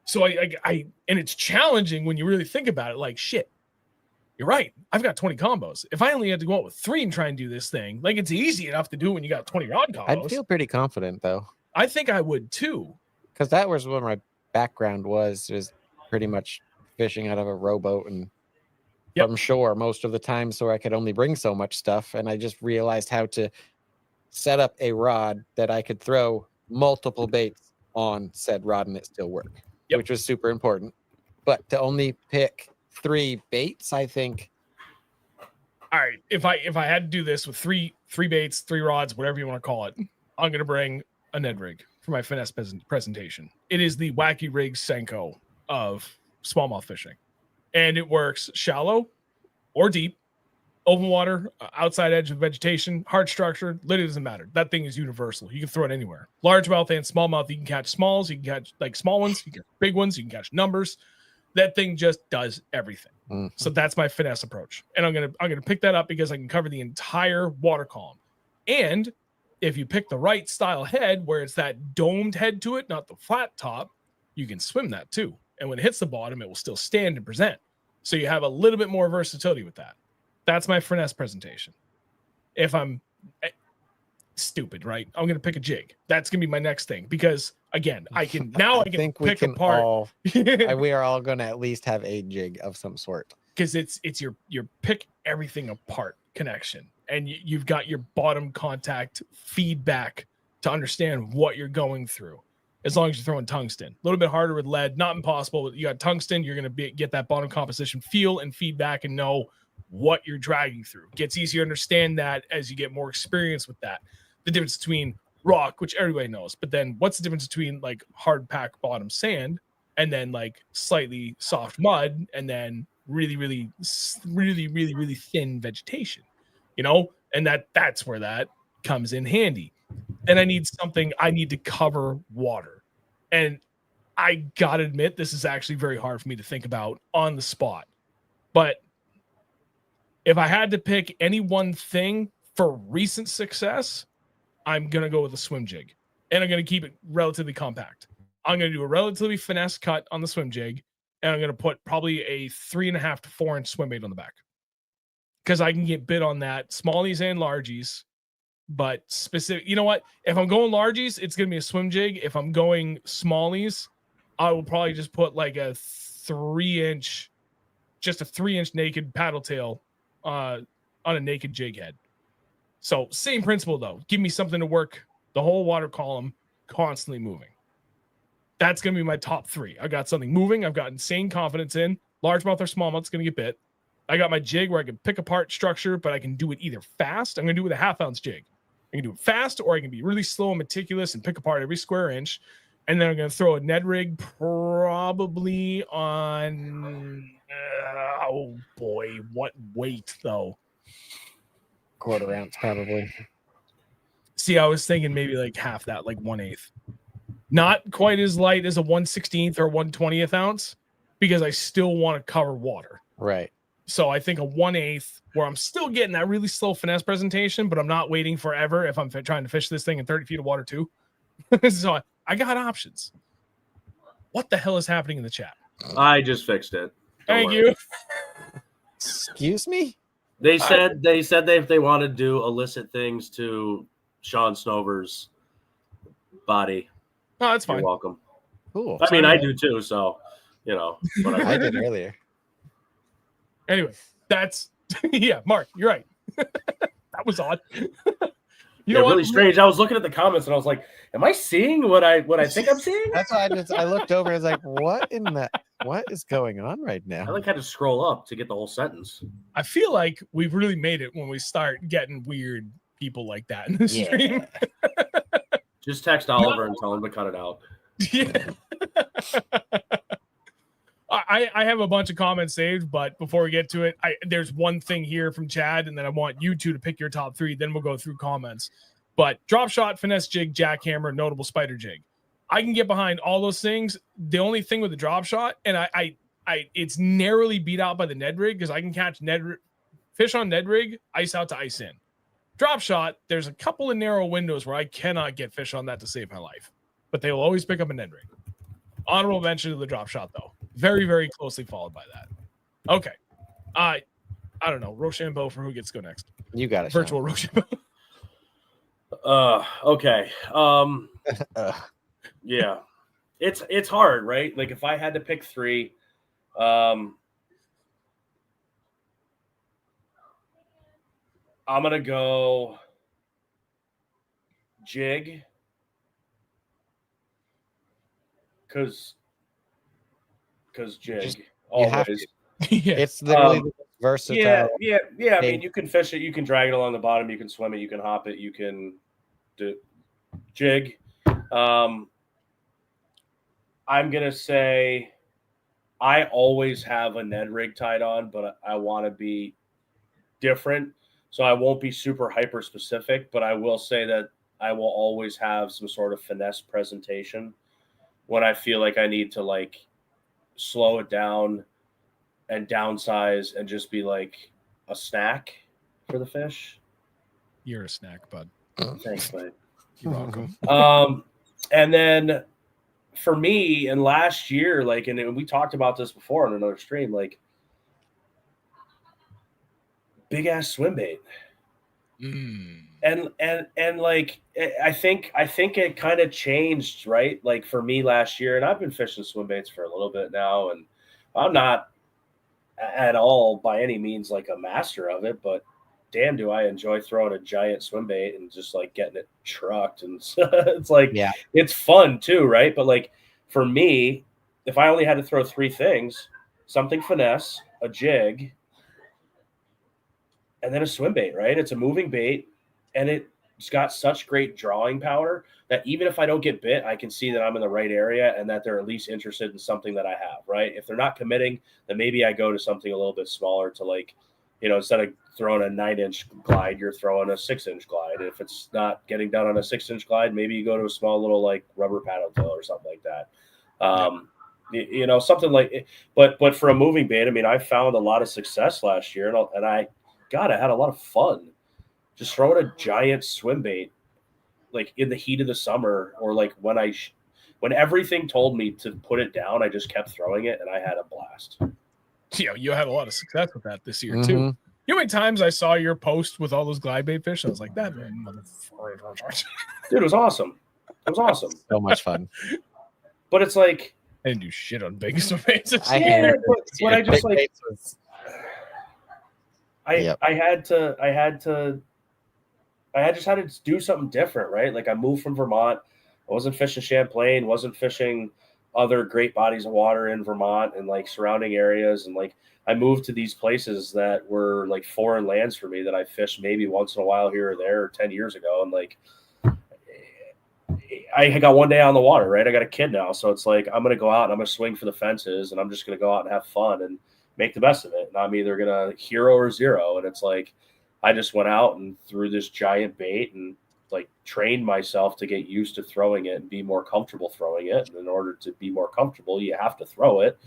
So I and it's challenging when you really think about it. Shit, you're right. I've got 20 combos. If I only had to go out with 3 and try and do this thing, it's easy enough to do when you got 20 rod combos. I'd feel pretty confident though. I think I would too. Because that was where my background was pretty much fishing out of a rowboat and from shore most of the time, so I could only bring so much stuff. And I just realized how to set up a rod that I could throw multiple baits on said rod and it still work, which was super important. But to only pick 3 baits, I think. All right, if I had to do this with three baits, 3 rods, whatever you want to call it, I'm going to bring a Ned rig for my finesse presentation. It is the Wacky Rig Senko of smallmouth fishing, and it works shallow or deep, open water, outside edge of vegetation, hard structure. Literally doesn't matter. That thing is universal. You can throw it anywhere. Largemouth and smallmouth, you can catch smalls, you can catch small ones, you can catch big ones, you can catch numbers. That thing just does everything. So that's my finesse approach, and I'm gonna pick that up because I can cover the entire water column. And if you pick the right style head, where it's that domed head to it, not the flat top, you can swim that too. And when it hits the bottom, it will still stand and present. So you have a little bit more versatility with that. That's my finesse presentation. If I'm stupid, right, I'm going to pick a jig. That's going to be my next thing, because again, I can pick apart. We are all going to at least have a jig of some sort, because it's your pick everything apart connection, and you've got your bottom contact feedback to understand what you're going through. As long as you're throwing tungsten, a little bit harder with lead, not impossible. But you got tungsten, you're going to get that bottom composition feel and feedback and know what you're dragging through. It gets easier to understand that as you get more experience with that. The difference between rock, which everybody knows, but then what's the difference between hard pack bottom sand and then slightly soft mud and then really thin vegetation, and that's where that comes in handy. And I need to cover water. And I gotta admit, this is actually very hard for me to think about on the spot. But if I had to pick any one thing for recent success, I'm going to go with a swim jig. And I'm going to keep it relatively compact. I'm going to do a relatively finesse cut on the swim jig. And I'm going to put probably a 3.5 to 4 inch swim bait on the back, because I can get bit on that smallies and largies. But specific, you know what? If I'm going largies, it's going to be a swim jig. If I'm going smallies, I will probably just put a 3 inch naked paddle tail on a naked jig head. So same principle though. Give me something to work the whole water column, constantly moving. That's going to be my top 3. I got something moving. I've got insane confidence in. Largemouth or smallmouth's going to get bit. I got my jig where I can pick apart structure, but I can do it either fast. I'm going to do it with a 1/2 ounce jig. I can do it fast, or I can be really slow and meticulous and pick apart every square inch. And then I'm going to throw a Ned rig probably on, oh boy, what weight though? 1/4 ounce probably. See, I was thinking maybe half that, 1/8. Not quite as light as a 1/16 or 1/20 ounce, because I still want to cover water. Right. So I think a 1/8, where I'm still getting that really slow finesse presentation, but I'm not waiting forever if I'm trying to fish this thing in 30 feet of water too. So I got options. What the hell is happening in the chat? I just fixed it. Thank you. Excuse me? They said they want to do illicit things to Sean Snover's body. No, that's fine. You're welcome. Cool. I mean, I do too. So, whatever. I did earlier. Anyway, that's Mark, you're right. That was odd. You know, really strange. I was looking at the comments and I was like, "Am I seeing what I think I'm seeing?" That's why I looked over and was like, what is going on right now? I had to scroll up to get the whole sentence. I feel like we've really made it when we start getting weird people like that in the stream. Just text Oliver and tell him to cut it out. Yeah. I have a bunch of comments saved, but before we get to it, there's one thing here from Chad, and then I want you two to pick your top 3. Then we'll go through comments. But drop shot, finesse jig, jackhammer, notable spider jig. I can get behind all those things. The only thing with the drop shot, and it's narrowly beat out by the Ned rig, because I can catch fish on Ned rig, ice out to ice in. Drop shot, there's a couple of narrow windows where I cannot get fish on that to save my life, but they will always pick up a Ned rig. Honorable mention to the drop shot, though. Very, very closely followed by that. Okay. I don't know. Rochambeau for who gets to go next. You got it. Virtual Rochambeau. Okay. Yeah. It's hard, right? Like if I had to pick 3, I'm gonna go jig. Because jig always. Yeah. It's literally versatile. Yeah. I mean, you can fish it, you can drag it along the bottom, you can swim it, you can hop it, you can do jig. I'm gonna say I always have a Ned rig tied on, but I want to be different, so I won't be super hyper specific. But I will say that I will always have some sort of finesse presentation when I feel like I need to like slow it down and downsize and just be like a snack for the fish. You're a snack, bud. Thanks, mate. You're welcome. And then for me, and last year, like, and we talked about this before on another stream, like big ass swim bait. And like I think it kind of changed, right? Like for me last year, and I've been fishing swim baits for a little bit now, and I'm not at all by any means like a master of it, but damn, do I enjoy throwing a giant swim bait and just like getting it trucked, and it's like it's fun too, right? But like for me, if I only had to throw 3 things, something finesse, a jig, and then a swim bait, right? It's a moving bait, and it's got such great drawing power that even if I don't get bit, I can see that I'm in the right area and that they're at least interested in something that I have, right? If they're not committing, then maybe I go to something a little bit smaller to like, instead of throwing a 9-inch glide, you're throwing a 6-inch glide. If it's not getting done on a 6-inch glide, maybe you go to a small little like rubber paddle tail or something like that. Something like, but for a moving bait, I mean, I found a lot of success last year, and I had a lot of fun just throwing a giant swim bait, like in the heat of the summer, or like when everything told me to put it down, I just kept throwing it, and I had a blast. You had a lot of success with that this year too. You know how many times I saw your post with all those glide bait fish? I was like, that motherfucker. Dude, it was awesome. It was awesome. So much fun. But it's like I didn't do shit on big swim baits. But I just like I just had to do something different, right? Like I moved from Vermont. I wasn't fishing Champlain, wasn't fishing other great bodies of water in Vermont and like surrounding areas. And like I moved to these places that were like foreign lands for me that I fished maybe once in a while here or there 10 years ago. And like I got one day on the water, right? I got a kid now. So it's like I'm going to go out and I'm going to swing for the fences, and I'm just going to go out and have fun and make the best of it. And I'm either going to hero or zero. And it's like I just went out and threw this giant bait and like trained myself to get used to throwing it and be more comfortable throwing it. And in order to be more comfortable, you have to throw it.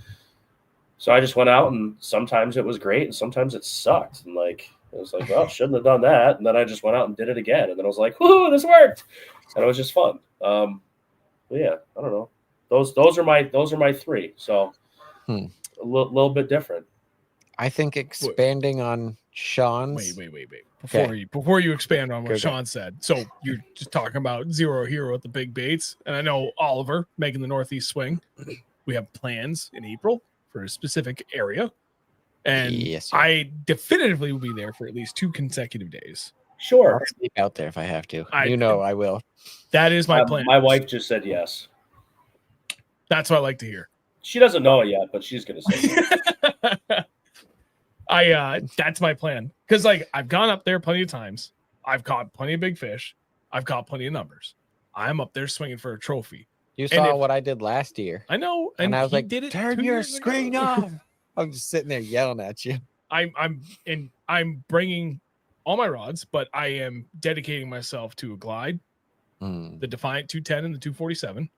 So I just went out, and sometimes it was great and sometimes it sucked. And like, it was like, well, shouldn't have done that. And then I just went out and did it again. And then I was like, whoo, this worked. And it was just fun. Yeah, I don't know. Those are my 3. So a little bit different. I think expanding on Sean's. Wait. Okay. Before you expand on what Okay. Sean said. So you're just talking about Zero Hero with the big baits. And I know Oliver making the Northeast swing. We have plans in April for a specific area. And Yes, sir. I definitively will be there for at least 2 consecutive days. Sure. I'll sleep out there if I have to. I will. That is my plan. My wife just said yes. That's what I like to hear. She doesn't know it yet, but she's going to say yes. That's my plan. Because like I've gone up there plenty of times. I've caught plenty of big fish. I've caught plenty of numbers. I'm up there swinging for a trophy. You saw what I did last year. I know. And I was like, did it turn 2 your years screen ago. off. I'm just sitting there yelling at you. I'm bringing all my rods, but I am dedicating myself to a glide, the Defiant 210 and the 247.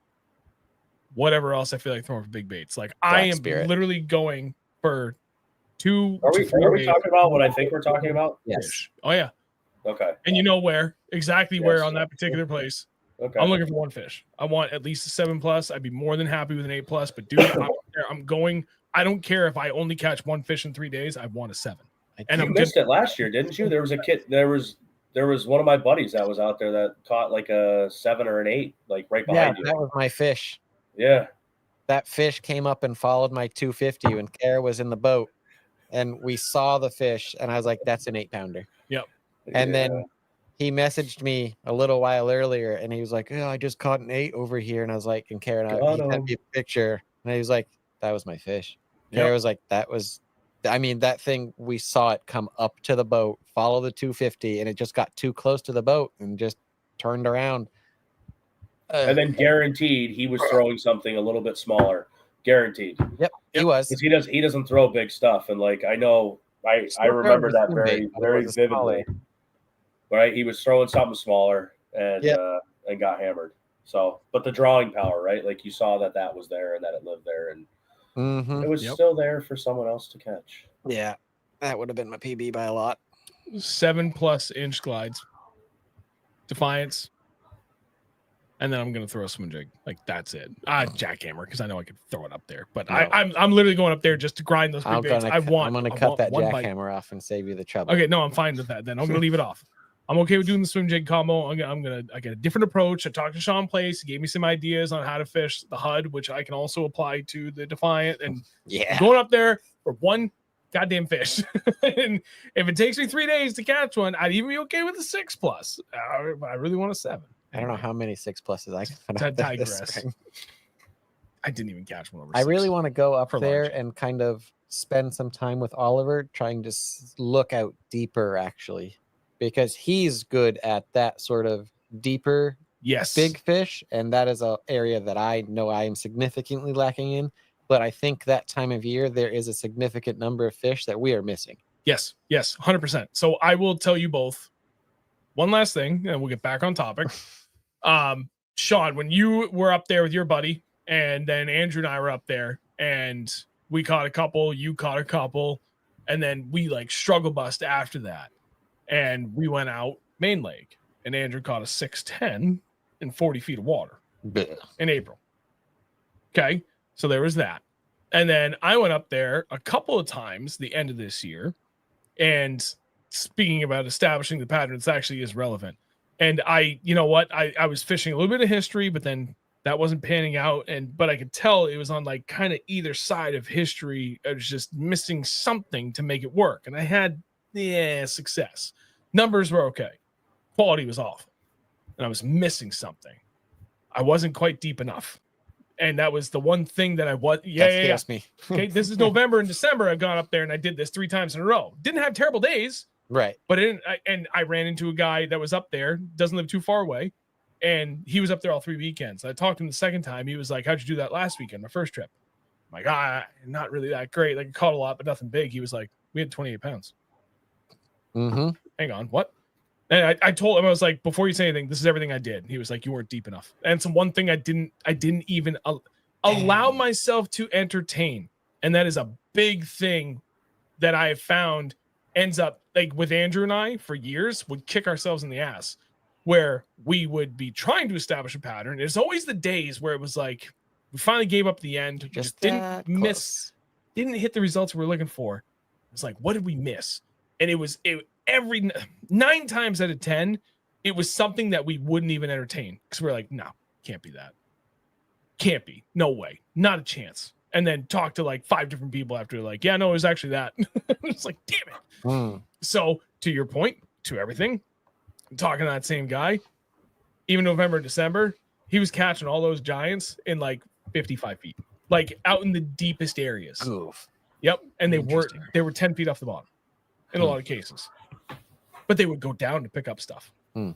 Whatever else I feel like throwing for big baits. Like I am literally going for 2 Are to we 4 talking about what I think we're talking about? Yes. Oh yeah. Okay. And you know where exactly where on that particular place. Okay. I'm looking for 1 fish. I want at least a 7+. I'd be more than happy with an 8+. But dude, I'm going. I don't care if I only catch 1 fish in 3 days. I want a 7. And you missed it last year, didn't you? There was a kid. There was one of my buddies that was out there that caught like a 7 or an 8, like right behind you. That was my fish. Yeah. That fish came up and followed my 250 when Kara was in the boat, and we saw the fish, and I was like, "That's an 8-pounder." Yep. And then he messaged me a little while earlier, and he was like, "Oh, I just caught an 8 over here," and I was like, and Kara and he sent me a picture, and he was like, "That was my fish." Kara was like, "That was." I mean, that thing, we saw it come up to the boat, follow the 250, and it just got too close to the boat and just turned around. And then guaranteed he was throwing something a little bit smaller. Guaranteed. Yep. He was. He doesn't throw big stuff. And like I know I remember that very vividly. Right? He was throwing something smaller and got hammered. So, but the drawing power, right? Like you saw that was there and that it lived there, and it was still there for someone else to catch. Yeah, that would have been my PB by a lot. 7+ inch glides, Defiance, and then I'm gonna throw a swim jig. Like that's it. Jackhammer, because I know I could throw it up there. But no. I'm literally going up there just to grind those big baits. I'm gonna cut that jackhammer off and save you the trouble. Okay, no, I'm fine with that. Then I'm gonna leave it off. I'm okay with doing the swim jig combo. I get a different approach. I talked to Sean Place. He gave me some ideas on how to fish the HUD, which I can also apply to the Defiant. And going up there for 1 goddamn fish. And if it takes me 3 days to catch one, I'd even be okay with a 6+. I really want a 7. I don't know how many 6+s I can put I out there digress. this spring. I didn't even catch one over 6. I really want to go up there large. And kind of spend some time with Oliver, trying to look out deeper, actually. Because he's good at that sort of deeper big fish, and that is an area that I know I am significantly lacking in. But I think that time of year there is a significant number of fish that we are missing. Yes, 100%. So I will tell you both one last thing, and we'll get back on topic. Sean, when you were up there with your buddy, and then Andrew and I were up there, and we caught a couple, you caught a couple, and then we like struggle bust after that. And we went out main lake, and Andrew caught a 610 in 40 feet of water in April. Okay, so there was that. And then I went up there a couple of times the end of this year. And speaking about establishing the pattern, it actually is relevant. And I was fishing a little bit of history, but then that wasn't panning out. But I could tell it was on like kind of either side of history. I was just missing something to make it work. And I had success. Numbers were okay. Quality was awful. And I was missing something. I wasn't quite deep enough. And that was the one thing that I was. Me. Okay, this is November and December. I've gone up there and I did this 3 times in a row. Didn't have terrible days. Right. But I ran into a guy that was up there, doesn't live too far away. And he was up there all 3 weekends. I talked to him the second time. He was like, "How'd you do that last weekend, my first trip?" I'm like, not really that great. Like, I caught a lot, but nothing big. He was like, "We had 28 pounds. Hang on, what? And I told him, I was like, "Before you say anything, this is everything I did." He was like, "You weren't deep enough." And so one thing I didn't even allow myself to entertain, and that is a big thing that I have found ends up like with Andrew and I for years would kick ourselves in the ass, where we would be trying to establish a pattern. It's always the days where it was like we finally gave up the end, just didn't hit the results we were looking for. It's like, what did we miss? And every 9 times out of 10, it was something that we wouldn't even entertain because we're like, no, can't be that. Can't be. No way. Not a chance. And then talk to like 5 different people after, like, yeah, no, it was actually that. It's like, damn it. So to your point, to everything, talking to that same guy, even November, December, he was catching all those giants in like 55 feet, like out in the deepest areas. Oof. Yep. And they were 10 feet off the bottom in a lot of cases, but they would go down to pick up stuff. Food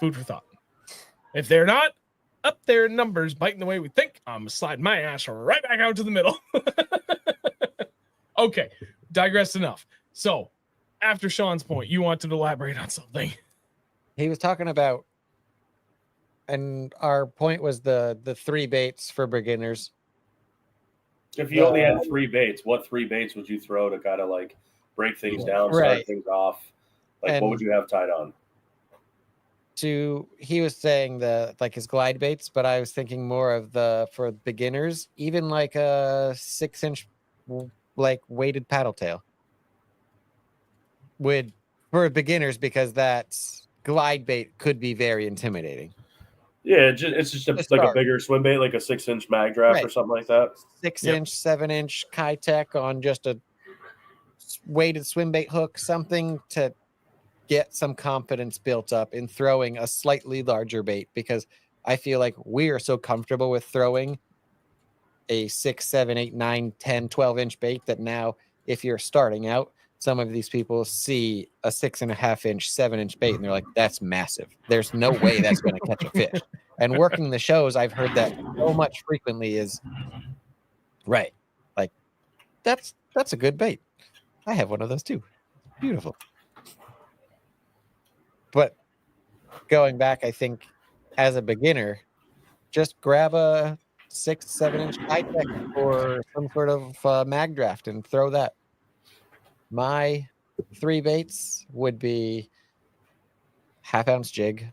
for thought. If they're not up there in numbers, biting the way we think, I'm sliding my ass right back out to the middle. Okay. Digressed enough. So after Sean's point, you wanted to elaborate on something. He was talking about, and our point was the 3 baits for beginners. If you only had 3 baits, what 3 baits would you throw to kind of like break things down, start things off? Like, what would you have tied on? He was saying like his glide baits, but I was thinking more of for beginners, even like a 6-inch like weighted paddle tail for beginners, because that's glide bait could be very intimidating. Yeah, it's just like a bigger swim bait, like a 6-inch mag draft or something like that. 6-inch, 7-inch Kitech on just a weighted swim bait hook, something to get some confidence built up in throwing a slightly larger bait, because I feel like we are so comfortable with throwing a 6, 7, 8, 9, 10, 12-inch bait that now if you're starting out, some of these people see a 6.5-inch, 7-inch bait and they're like, that's massive. There's no way that's going to catch a fish. And working the shows, I've heard that so much frequently is right. Like, that's a good bait. I have one of those too. Beautiful. But going back, I think as a beginner, just grab a 6, 7-inch Kitech or some sort of mag draft and throw that. My 3 baits would be 1/2-ounce jig,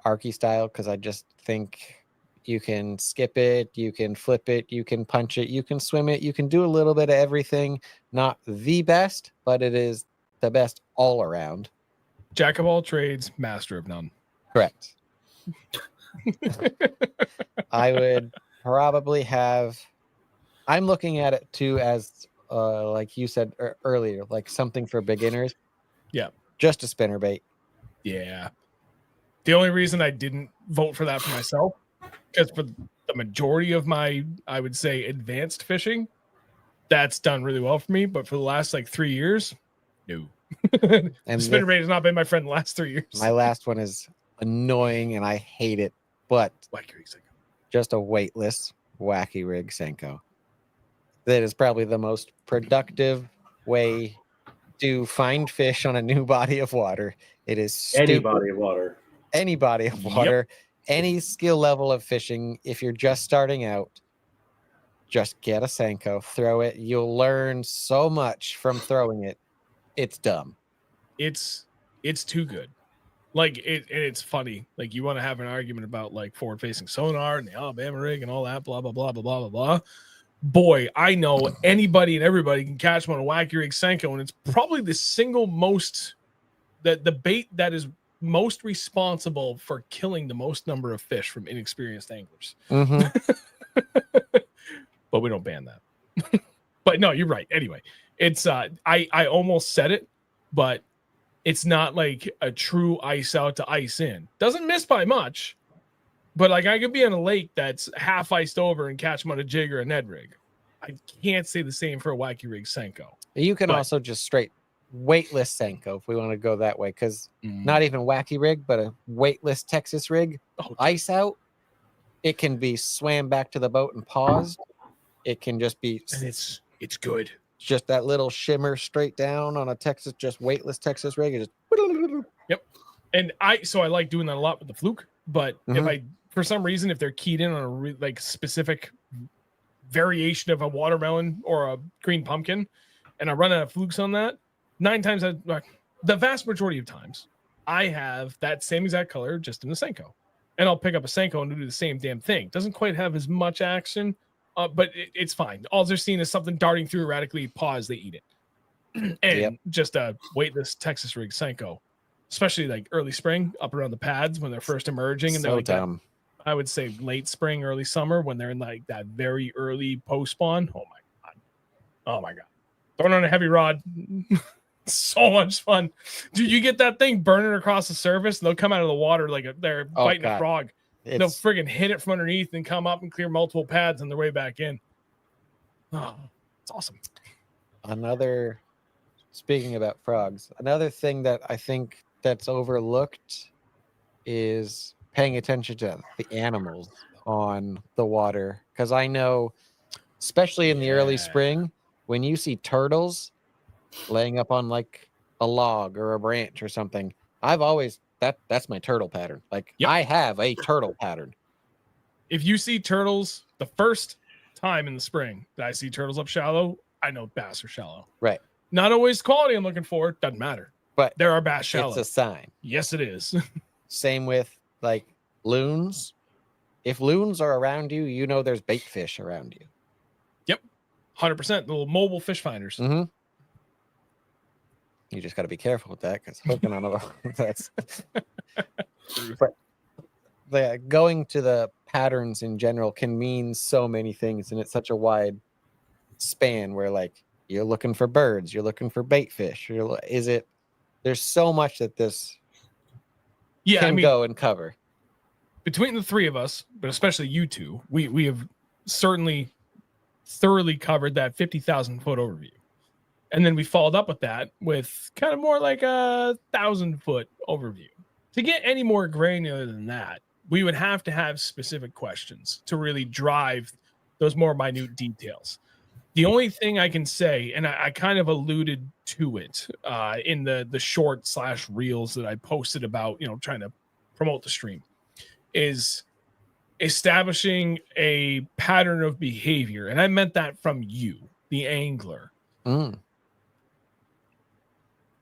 Arky style, because I just think you can skip it, you can flip it, you can punch it, you can swim it, you can do a little bit of everything. Not the best, but it is the best all around. Jack of all trades, master of none. Correct. I would probably have, I'm looking at it too as like you said earlier, like something for beginners. Yeah. Just a spinner bait. Yeah. The only reason I didn't vote for that for myself, because for the majority of my, I would say, advanced fishing, that's done really well for me. But for the last like 3 years, no. And spinner bait has not been my friend the last 3 years. My last one is annoying and I hate it, but just a weightless wacky rig Senko. That is probably the most productive way to find fish on a new body of water. It is stupid. Any body of water. Any body of water. Yep. Any skill level of fishing. If you're just starting out, just get a Senko, throw it. You'll learn so much from throwing it. It's dumb. It's too good. Like it's funny. Like you want to have an argument about like forward facing sonar and the Alabama rig and all that, blah, blah, blah, blah, blah, blah, blah. Boy, I know anybody and everybody can catch one on a wacky rig Senko, and it's probably the single most the bait that is most responsible for killing the most number of fish from inexperienced anglers. But we don't ban that. But no, you're right. Anyway, it's I almost said it, but it's not like a true ice out to ice in. Doesn't miss by much. But like I could be in a lake that's half iced over and catch them on a jig or a Ned rig. I can't say the same for a wacky rig Senko. You can also just straight weightless Senko if we want to go that way, because not even wacky rig, but a weightless Texas rig, ice out. It can be swam back to the boat and paused. It can just be, and it's good. Just that little shimmer straight down on a Texas, just weightless Texas rig. Just yep. And I like doing that a lot with the fluke. But if I, for some reason, if they're keyed in on a like specific variation of a watermelon or a green pumpkin, and I run out of flukes on that, 9 times the vast majority of times, I have that same exact color just in the Senko, and I'll pick up a Senko and do the same damn thing. Doesn't quite have as much action, but it's fine. All they're seeing is something darting through erratically. Pause. They eat it, and just a weightless Texas rig Senko, especially like early spring up around the pads when they're first emerging, and they're like dumb. I would say late spring, early summer when they're in like that very early post spawn. Oh my god! Throwing on a heavy rod. So much fun. Dude, you get that thing burning across the surface, and they'll come out of the water like they're biting a frog. They'll friggin' hit it from underneath and come up and clear multiple pads on their way back in. Oh, it's awesome. Speaking about frogs, another thing that I think that's overlooked is paying attention to the animals on the water. Because I know, especially in the early spring, when you see turtles laying up on like a log or a branch or something, I've always that's my turtle pattern. Like I have a turtle pattern. If you see turtles the first time in the spring that I see turtles up shallow, I know bass are shallow. Right. Not always quality I'm looking for, doesn't matter. But there are bass shallow. It's a sign. Yes, it is. Same with like loons. If loons are around you, you know there's bait fish around you. Yep. 100%. Little mobile fish finders. Mm-hmm. You just got to be careful with that because hooking on a that's. But going to the patterns in general can mean so many things, and it's such a wide span where like you're looking for birds, you're looking for bait fish. There's so much that this can go and cover. Between the three of us, but especially you two, we have certainly thoroughly covered that 50,000 foot overview. And then we followed up with that with kind of more like a 1,000 foot overview. To get any more granular than that, we would have to have specific questions to really drive those more minute details. The only thing I can say, and I kind of alluded to it in the short / reels that I posted about, trying to promote the stream, is establishing a pattern of behavior. And I meant that from you, the angler.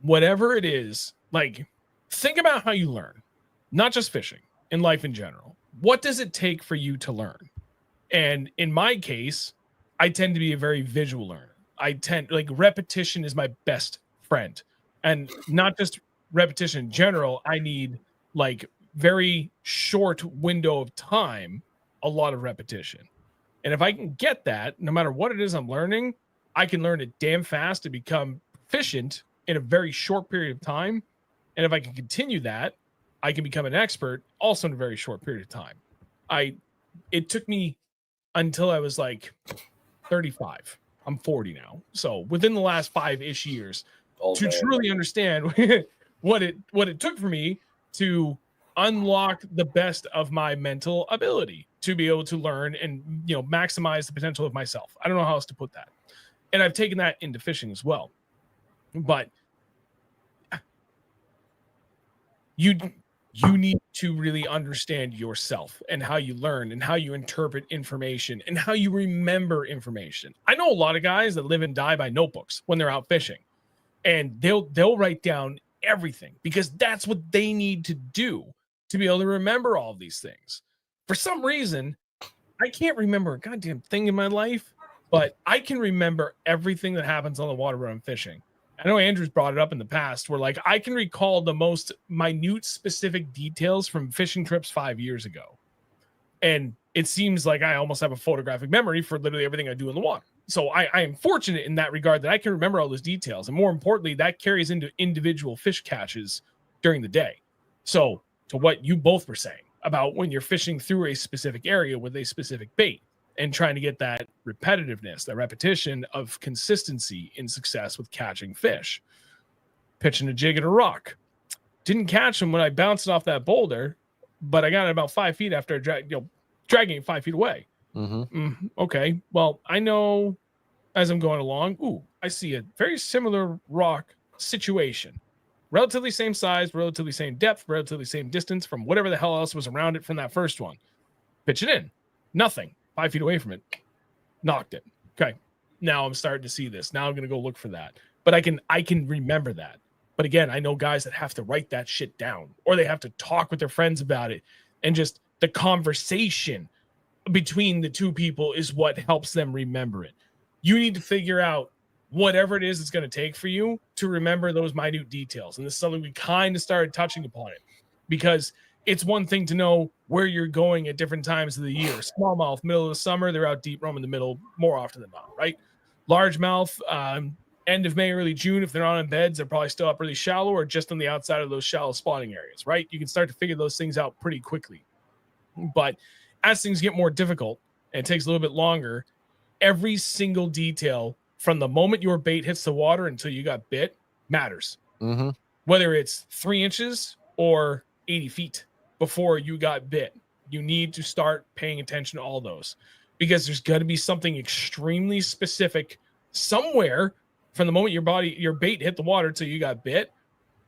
Whatever it is, like, think about how you learn, not just fishing, in life in general. What does it take for you to learn? And in my case, I tend to be a very visual learner. Repetition is my best friend. And not just repetition in general. I need like very short window of time, a lot of repetition. And if I can get that, no matter what it is I'm learning, I can learn it damn fast to become proficient in a very short period of time. And if I can continue that, I can become an expert also in a very short period of time. It took me until I was like 35. I'm 40 now. So within the last 5-ish years to truly understand what it took for me to unlock the best of my mental ability to be able to learn and maximize the potential of myself. I don't know how else to put that. And I've taken that into fishing as well. But you need to really understand yourself and how you learn and how you interpret information and how you remember information. I know a lot of guys that live and die by notebooks when they're out fishing, and they'll write down everything because that's what they need to do to be able to remember all of these things. For some reason, I can't remember a goddamn thing in my life, but I can remember everything that happens on the water when I'm fishing. I know Andrew's brought it up in the past where like I can recall the most minute specific details from fishing trips 5 years ago. And it seems like I almost have a photographic memory for literally everything I do in the water. So I am fortunate in that regard that I can remember all those details. And more importantly, that carries into individual fish catches during the day. So to what you both were saying about when you're fishing through a specific area with a specific bait, and trying to get that repetitiveness, that repetition of consistency in success with catching fish. Pitching a jig at a rock. Didn't catch him when I bounced it off that boulder, but I got it about 5 feet after dragging it 5 feet away. Okay, well, I know as I'm going along, I see a very similar rock situation. Relatively same size, relatively same depth, relatively same distance from whatever the hell else was around it from that first one. Pitch it in. Nothing. 5 feet away from it, knocked it. Okay, now I'm starting to see this. Now I'm going to go look for that. But I can remember that. But again, I know guys that have to write that shit down, or they have to talk with their friends about it, and just the conversation between the two people is what helps them remember it. You need to figure out whatever it is it's going to take for you to remember those minute details. And this is something we kind of started touching upon it, because it's one thing to know where you're going at different times of the year. Smallmouth, middle of the summer, they're out deep roam in the middle more often than not, right? Largemouth, end of May, early June, if they're not in beds, they're probably still up really shallow or just on the outside of those shallow spawning areas, right? You can start to figure those things out pretty quickly. But as things get more difficult and it takes a little bit longer, every single detail from the moment your bait hits the water until you got bit matters. Mm-hmm. Whether it's 3 inches or 80 feet before you got bit, you need to start paying attention to all those, because there's got to be something extremely specific somewhere from the moment your bait hit the water till you got bit,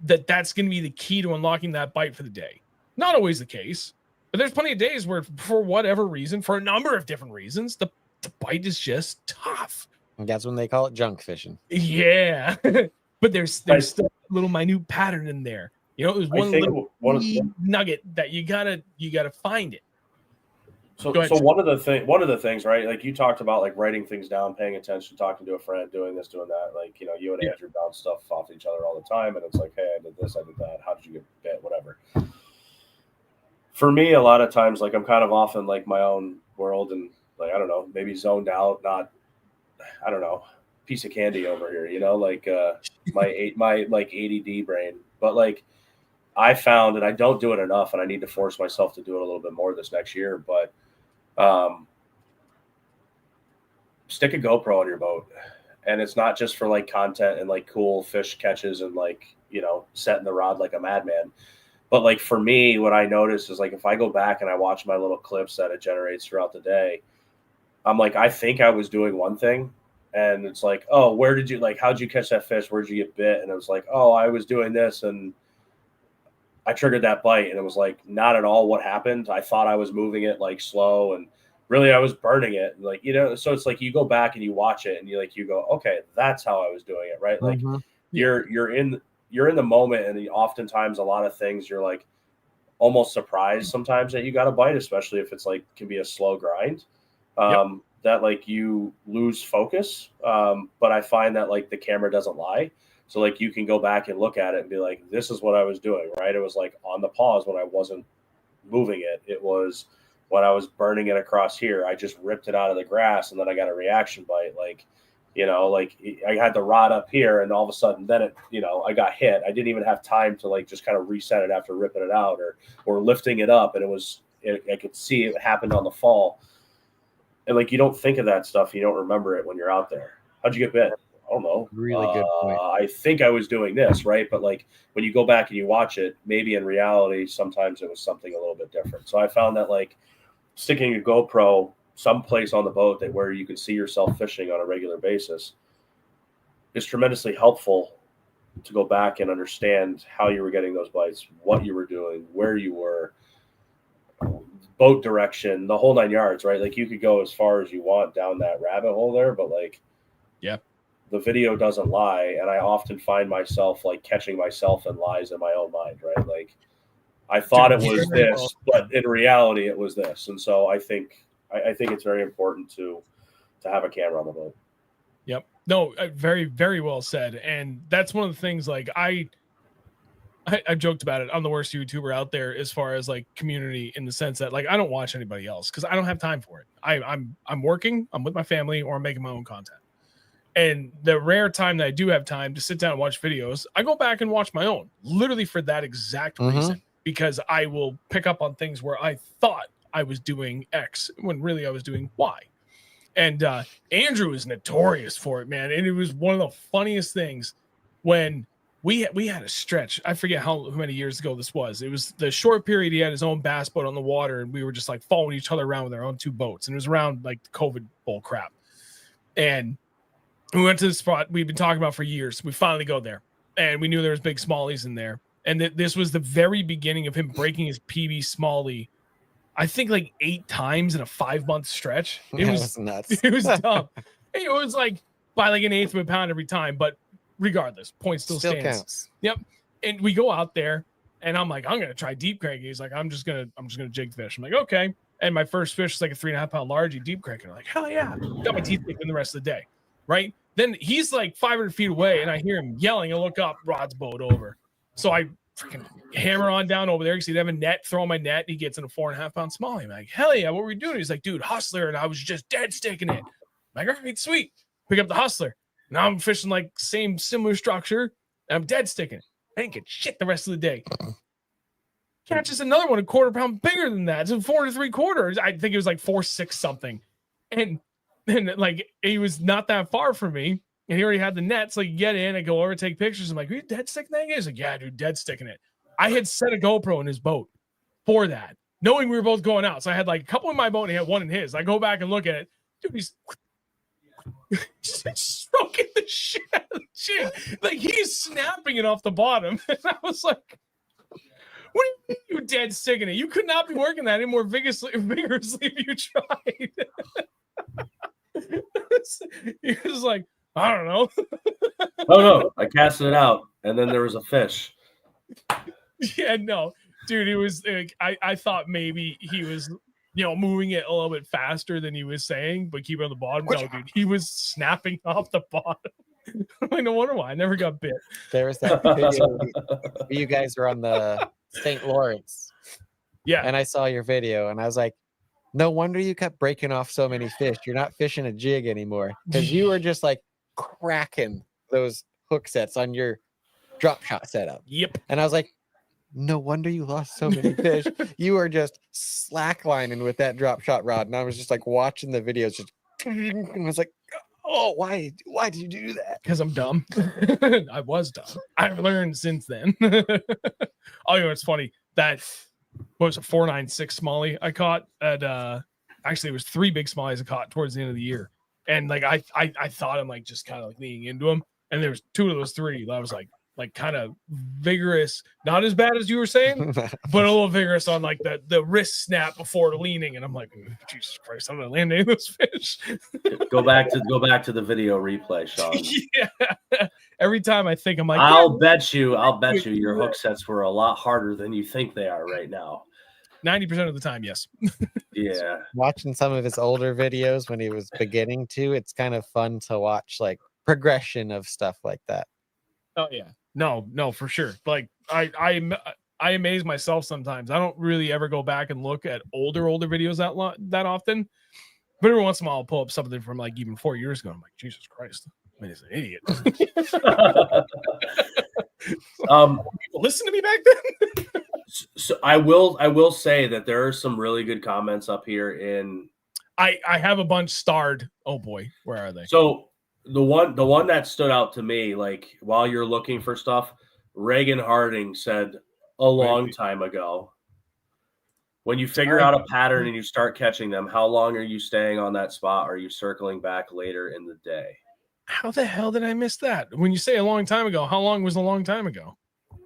that's going to be the key to unlocking that bite for the day. Not always the case, but there's plenty of days where, for whatever reason, for a number of different reasons, the bite is just tough. And that's when they call it junk fishing. Yeah. But there's still a little minute pattern in there. You know, there's one little nugget that you gotta find it. So one of the things, right? Like you talked about, like writing things down, paying attention, talking to a friend, doing this, doing that. Like, you know, you and Andrew bounce stuff off each other all the time, and it's like, hey, I did this, I did that. How did you get bit? Whatever. For me, a lot of times, like I'm kind of off in like my own world, and like I don't know, maybe zoned out, not, I don't know, piece of candy over here, you know, like my like ADD brain. But like I found, and I don't do it enough, and I need to force myself to do it a little bit more this next year, but stick a GoPro on your boat. And it's not just for like content and like cool fish catches and like, you know, setting the rod like a madman. But like for me, what I notice is like if I go back and I watch my little clips that it generates throughout the day, I'm like, I think I was doing one thing. And it's like, oh, how'd you catch that fish? Where'd you get bit? And it was like, oh, I was doing this and I triggered that bite. And it was like, not at all what happened. I thought I was moving it like slow, and really I was burning it. And like, you know, so it's like you go back and you watch it and you go, okay, that's how I was doing it. Right. Like you're in the moment. And oftentimes a lot of things you're like almost surprised sometimes that you got a bite, especially if it's like, can be a slow grind. That like you lose focus. But I find that like the camera doesn't lie. So like you can go back and look at it and be like, this is what I was doing, right? It was like on the pause when I wasn't moving it. It was when I was burning it across here. I just ripped it out of the grass and then I got a reaction bite. Like, you know, like I had the rod up here and all of a sudden then it, you know, I got hit. I didn't even have time to like just kind of reset it after ripping it out or lifting it up. And I could see it happened on the fall. And like, you don't think of that stuff. You don't remember it when you're out there. How'd you get bit? I don't know. Really good point. I think I was doing this, right? But like when you go back and you watch it, maybe in reality, sometimes it was something a little bit different. So I found that like sticking a GoPro someplace on the boat where you can see yourself fishing on a regular basis is tremendously helpful to go back and understand how you were getting those bites, what you were doing, where you were, boat direction, the whole 9 yards, right? Like you could go as far as you want down that rabbit hole there, but like, yeah, the video doesn't lie. And I often find myself like catching myself in lies in my own mind, right? Like I thought it was this, but in reality it was this. And so I think it's very important to have a camera on the boat. Yep. No, very, very well said. And that's one of the things like I joked about it. I'm the worst YouTuber out there as far as like community, in the sense that like I don't watch anybody else because I don't have time for it. I'm working, I'm with my family, or I'm making my own content. And the rare time that I do have time to sit down and watch videos, I go back and watch my own, literally for that exact reason, because I will pick up on things where I thought I was doing X when really I was doing Y. And Andrew is notorious for it, man. And it was one of the funniest things when we had a stretch. I forget how many years ago this was. It was the short period he had his own bass boat on the water, and we were just like following each other around with our own two boats. And it was around like the COVID bull crap. And we went to the spot we've been talking about for years. We finally go there, and we knew there was big smallies in there. And this was the very beginning of him breaking his PB smallie, I think like 8 times in a 5-month stretch. It was nuts. It was dumb. It was like by like 1/8 of a pound every time, but regardless, point still stands. Counts. Yep. And we go out there, and I'm like, I'm gonna try deep cranking. He's like, I'm just gonna jig fish. I'm like, okay. And my first fish was like a 3.5 pound largie deep cranking. I'm like, hell yeah. Got my teeth taken the rest of the day. Right. Then he's like 500 feet away and I hear him yelling and look up, rod's bowed over. So I freaking hammer on down over there because he'd have a net, throw my net. He gets in a 4.5 pound smallie. I'm like, hell yeah, what were we doing? He's like, dude, hustler. And I was just dead sticking it. I'm like, all right, sweet. Pick up the hustler. Now I'm fishing like similar structure. And I'm dead sticking it. I didn't get shit the rest of the day. Catches another one 1/4 pound bigger than that. It's 4 3/4. I think it was like 4.6 something. And like he was not that far from me. And he already had the net. So you get in, I go over, take pictures. I'm like, are you dead sticking that? He's like, yeah, dude, dead sticking it. I had set a GoPro in his boat for that, knowing we were both going out. So I had like a couple in my boat and he had one in his. I go back and look at it. Dude, he's stroking the shit out of the jig. Like he's snapping it off the bottom. And I was like, what do you mean you dead sticking it? You could not be working that any more vigorously if you tried. He was like, I don't know. Oh no, I casted it out and then there was a fish. Yeah, no, dude, it was like, I thought maybe he was, moving it a little bit faster than he was saying, but keep it on the bottom. No, dude, he was snapping off the bottom. I'm like, no wonder why I never got bit. There was that video where you guys were on the St. Lawrence. Yeah. And I saw your video and I was like, no wonder you kept breaking off so many fish. You're not fishing a jig anymore. Because you were just like cracking those hook sets on your drop shot setup. Yep. And I was like, no wonder you lost so many fish. You were just slacklining with that drop shot rod. And I was just like watching the videos just and I was like, oh, why did you do that? Because I'm dumb. I was dumb. I've learned since then. Oh, it's funny. That was a 4.96 smallie I caught at actually it was 3 big smallies I caught towards the end of the year. And like I thought I'm like just kind of like leaning into them. And there was 2 of those 3 that I was like kind of vigorous, not as bad as you were saying, but a little vigorous on like the wrist snap before leaning. And I'm like, Jesus Christ, I'm gonna land any of those fish. Go back to the video replay, Sean. Yeah. Every time I think I'm like, I'll bet you your hook sets were a lot harder than you think they are right now. 90% of the time, yes. Yeah. Watching some of his older videos when he was beginning to, it's kind of fun to watch like progression of stuff like that. Oh yeah. No, for sure. Like I amaze myself sometimes. I don't really ever go back and look at older videos that often. But every once in a while I'll pull up something from like even 4 years ago. I'm like, Jesus Christ. I mean, he's an idiot. People listen to me back then. So I will say that there are some really good comments up here in I have a bunch starred. Oh boy, where are they? So the one that stood out to me, like while you're looking for stuff, Reagan Harding said a long time ago, when you figure out a pattern and you start catching them, how long are you staying on that spot? Or are you circling back later in the day? How the hell did I miss that? When you say a long time ago, how long was a long time ago?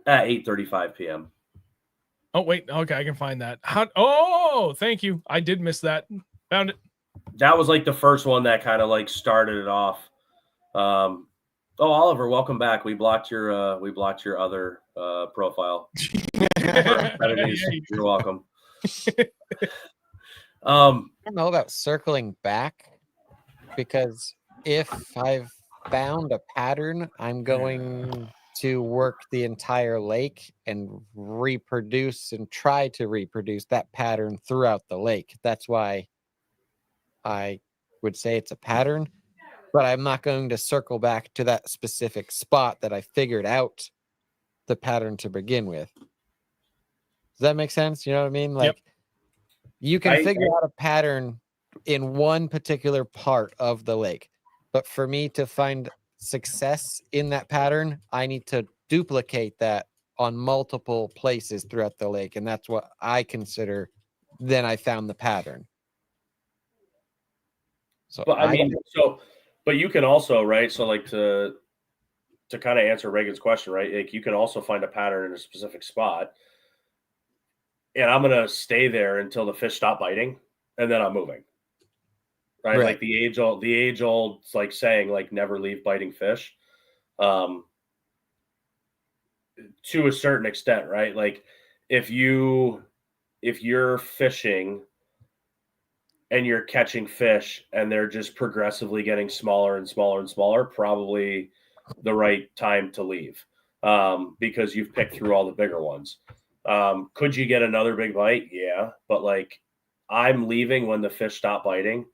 At 8:35 p.m. Oh, wait. Okay, I can find that. Oh, thank you. I did miss that. Found it. That was like the first one that kind of like started it off. Oliver, welcome back. We blocked your other profile. You're welcome. I don't know about circling back, because if I've found a pattern, I'm going to work the entire lake and reproduce and try to reproduce that pattern throughout the lake. That's why I would say it's a pattern, but I'm not going to circle back to that specific spot that I figured out the pattern to begin with. Does that make sense? You know what I mean? Like, you can figure out a pattern in one particular part of the lake, but for me to find success in that pattern, I need to duplicate that on multiple places throughout the lake, and that's what I consider then I found the pattern. So but but you can also, right? So like to kind of answer Reagan's question, right? Like you can also find a pattern in a specific spot, and I'm gonna stay there until the fish stop biting, and then I'm moving. Right? Like the age old like saying, like never leave biting fish. To a certain extent, right? Like if you're fishing and you're catching fish and they're just progressively getting smaller and smaller and smaller, probably the right time to leave, because you've picked through all the bigger ones. Could you get another big bite? Yeah. But like, I'm leaving when the fish stop biting,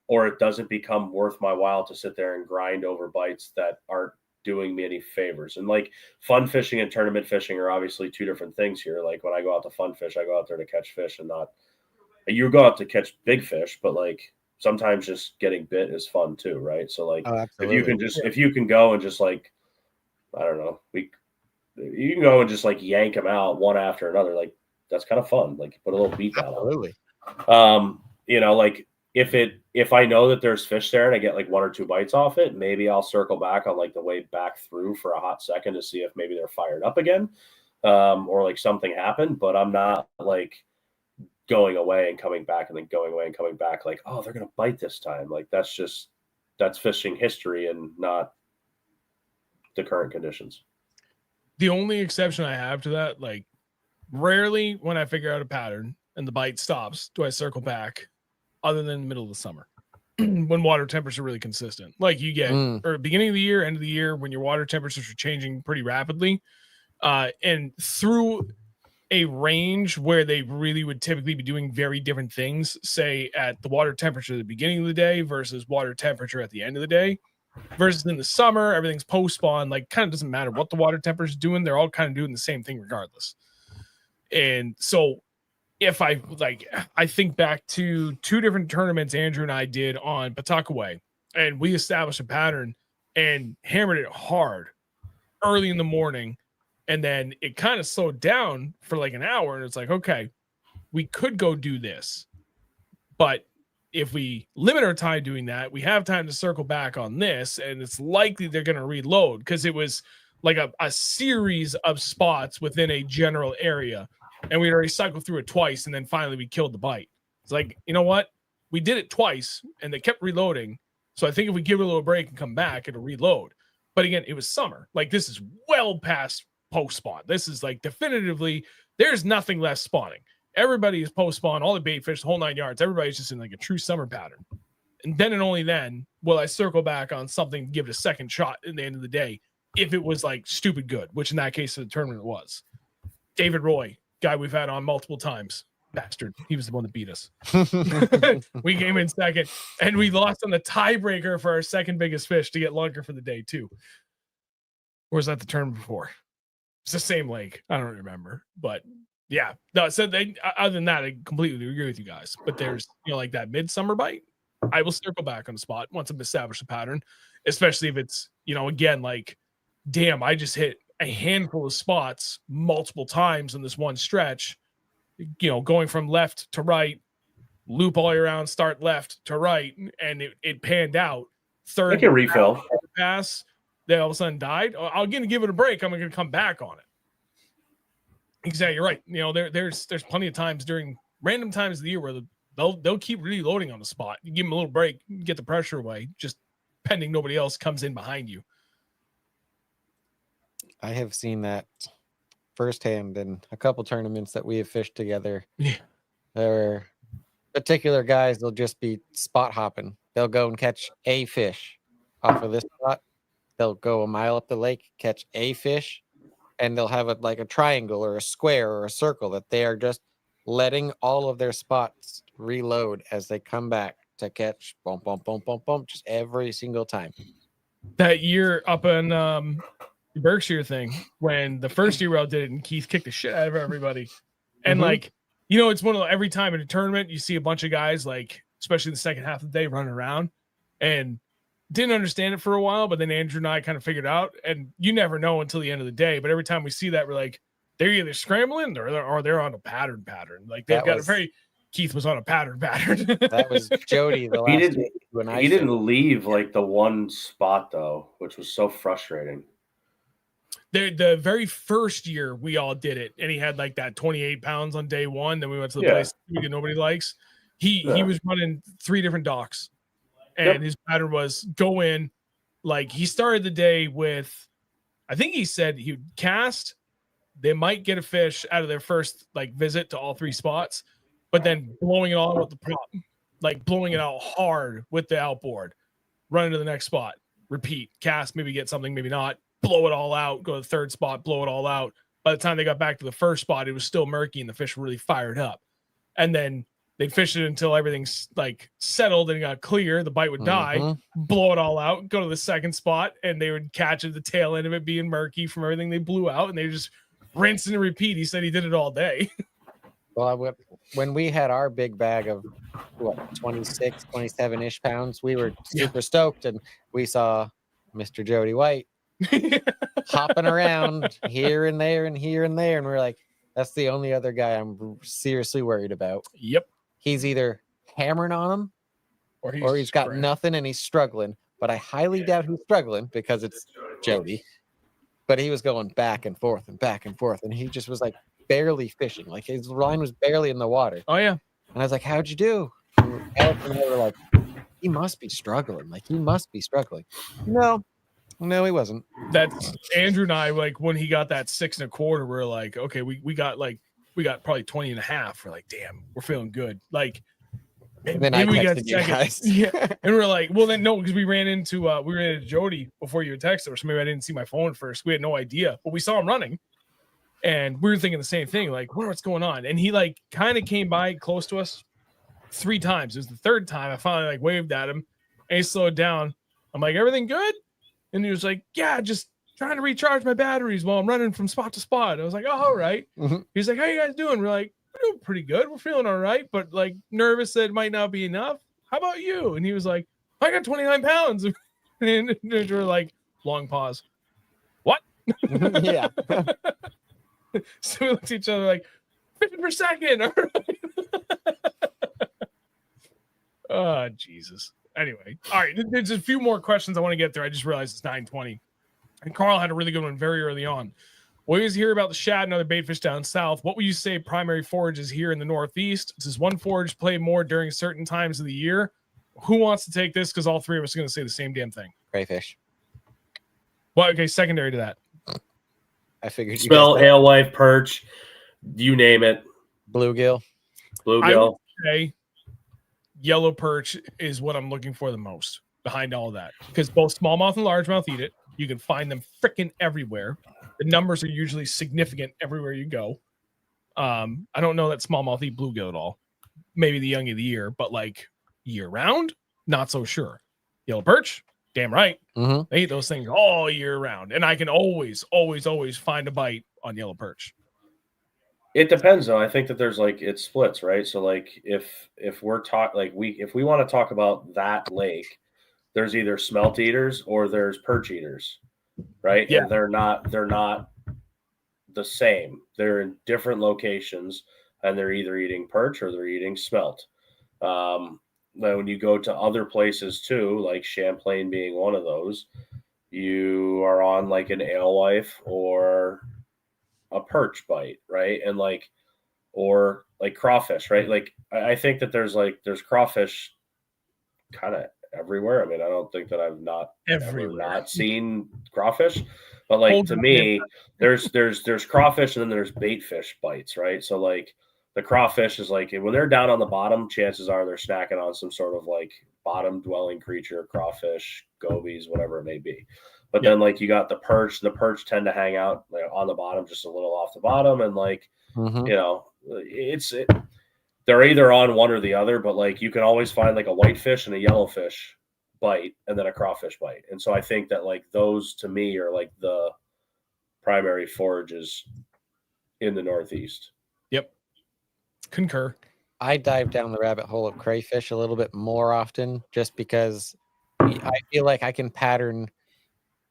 or it doesn't become worth my while to sit there and grind over bites that aren't doing me any favors. And like, fun fishing and tournament fishing are obviously two different things here. Like, when I go out to fun fish, I go out there to catch fish, and not, you go out to catch big fish, but like, sometimes just getting bit is fun too, right? So like, Oh, if you can go and just like, I don't know, you can go and just like yank them out one after another, like, that's kind of fun. Like, put a little beat down Absolutely. on it. Like, if I know that there's fish there and I get like 1 or 2 bites off it, maybe I'll circle back on like the way back through for a hot second to see if maybe they're fired up again, or like something happened. But I'm not like going away and coming back and then going away and coming back like, oh, they're gonna bite this time. Like, that's fishing history and not the current conditions. The only exception I have to that, like, rarely when I figure out a pattern and the bite stops do I circle back, other than the middle of the summer when water temperatures are really consistent. Like, you get or beginning of the year, end of the year, when your water temperatures are changing pretty rapidly, and through a range where they really would typically be doing very different things, say at the water temperature at the beginning of the day versus water temperature at the end of the day, versus in the summer, everything's post spawn. Like, kind of doesn't matter what the water temperature is doing. They're all kind of doing the same thing regardless. And so if I think back to 2 different tournaments Andrew and I did on Pawtuckaway, and we established a pattern and hammered it hard early in the morning. And then it kind of slowed down for like an hour. And it's like, okay, we could go do this. But if we limit our time doing that, we have time to circle back on this. And it's likely they're going to reload, because it was like a series of spots within a general area. And we'd already cycled through it twice. And then finally we killed the bite. It's like, you know what? We did it twice and they kept reloading. So I think if we give it a little break and come back, it'll reload. But again, it was summer. Like, this is well past post spawn. This is like definitively, there's nothing left spawning. Everybody is post spawn, all the bait fish, the whole 9 yards. Everybody's just in like a true summer pattern. And then and only then will I circle back on something to give it a second shot in the end of the day, if it was like stupid good, which in that case of the tournament it was. David Roy, guy we've had on multiple times. Bastard. He was the one that beat us. We came in second, and we lost on the tiebreaker for our second biggest fish to get lunker for the day too. Or was that the tournament before? It's the same lake. I don't remember, but yeah. No, so other than that, I completely agree with you guys. But there's, like that midsummer bite, I will circle back on the spot once I've established a pattern, especially if it's, again, like, damn, I just hit a handful of spots multiple times in this one stretch, going from left to right, loop all the way around, start left to right, and it panned out. Third, I can refill pass. They all of a sudden died. I'm going to give it a break. I'm going to come back on it. Exactly, you're right. There's plenty of times during random times of the year where they'll keep reloading on the spot. You give them a little break, get the pressure away, just pending nobody else comes in behind you. I have seen that firsthand in a couple tournaments that we have fished together. Yeah, there are particular guys. They'll just be spot hopping. They'll go and catch a fish off of this spot. They'll go a mile up the lake, catch a fish, and they'll have like a triangle or a square or a circle that they are just letting all of their spots reload as they come back to catch boom, boom, boom, boom, boom, just every single time. That year up in the Berkshire thing, when the first year out did it, and Keith kicked the shit out of everybody. And it's one of every time in a tournament, you see a bunch of guys, like, especially the second half of the day, running around, and didn't understand it for a while, but then Andrew and I kind of figured out, and you never know until the end of the day. But every time we see that, we're like, they're either scrambling or they're on a pattern. Like, they've got a very, Keith was on a pattern. That was Jody. He didn't leave like the one spot though, which was so frustrating. The very first year we all did it, and he had like that 28 pounds on day one. Then we went to the place that nobody likes. He was running 3 different docks. And his pattern was go in, like, he started the day with, I think he said he would cast. They might get a fish out of their first like visit to all 3 spots, but then blowing it all with the prop. like blowing it out hard with the outboard, run into the next spot, repeat, cast, maybe get something, maybe not, blow it all out, go to the third spot, blow it all out. By the time they got back to the first spot, it was still murky and the fish were really fired up. And then they'd fish it until everything's like settled and got clear. The bite would die, blow it all out, go to the second spot, and they would catch at the tail end of it being murky from everything they blew out, and they just rinse and repeat. He said he did it all day. Well, when we had our big bag of 26, 27-ish pounds, we were super stoked, and we saw Mr. Jody White hopping around here and there and here and there, and we're like, that's the only other guy I'm seriously worried about. Yep. He's either hammering on him or he's got nothing and he's struggling, but I highly doubt he's struggling because it's Jody. But he was going back and forth, and he just was like barely fishing. Like his line was barely in the water. Oh, yeah. And I was like, how'd you do? And Alex and I were like, he must be struggling. No, he wasn't. That's Andrew and I, like when he got that 6 1/4, we're like, okay, we got probably 20 and a half. We're like, damn, we're feeling good. Like, and then I texted you guys. Yeah. And we're like, well, then no, because we ran into Jody before you had texted, so maybe I didn't see my phone first. We had no idea, but we saw him running, and we were thinking the same thing, like, what's going on? And he like kind of came by close to us 3 times. It was the third time I finally like waved at him, and he slowed down. I'm like, everything good? And he was like, yeah, just trying to recharge my batteries while I'm running from spot to spot. I was like, oh, all right. He's like, how you guys doing? We're like, we're doing pretty good. We're feeling all right, but like nervous that it might not be enough. How about you? And he was like, I got 29 pounds. And we're like, long pause. What? Yeah. So we looked at each other like, 50 per second. All right. Oh, Jesus. Anyway, all right. There's a few more questions I want to get there. I just realized it's 9:20. And Carl had a really good one very early on. We always hear about the shad and other baitfish down south. What would you say primary forages here in the Northeast? Does one forage play more during certain times of the year? Who wants to take this? Because all three of us are going to say the same damn thing. Crayfish. Well, okay, secondary to that. I figured you Smelt, alewife, perch, you name it. Bluegill. I would say yellow perch is what I'm looking for the most behind all of that. Because both smallmouth and largemouth eat it. You can find them freaking everywhere. The numbers are usually significant everywhere you go. I don't know that smallmouth eat bluegill at all. Maybe the young of the year, but like year round, not so sure. Yellow perch, damn right. They eat those things all year round. And I can always find a bite on yellow perch. It depends though. I think that there's like it splits, right? So like if we're if we want to talk about that lake, there's either smelt eaters or there's perch eaters, right? Yeah. And they're not the same. They're in different locations, and they're either eating perch or they're eating smelt. When you go to other places too, like Champlain being one of those, you are on like an alewife or a perch bite, right? And like, or like crawfish, right? Like I think that there's crawfish kind of everywhere. I mean, I don't think that I've not ever not seen crawfish, but like to me, there's crawfish and then there's bait fish bites, right? So like the crawfish is like when they're down on the bottom, chances are they're snacking on some sort of like bottom dwelling creature, crawfish, gobies, whatever it may be. But then like you got the perch tend to hang out like on the bottom, just a little off the bottom, and like you know, they're either on one or the other, but like you can always find like a whitefish and a yellowfish bite and then a crawfish bite. And so I think that like those to me are like the primary forages in the Northeast. Yep. Concur. I dive down the rabbit hole of crayfish a little bit more often just because I feel like I can pattern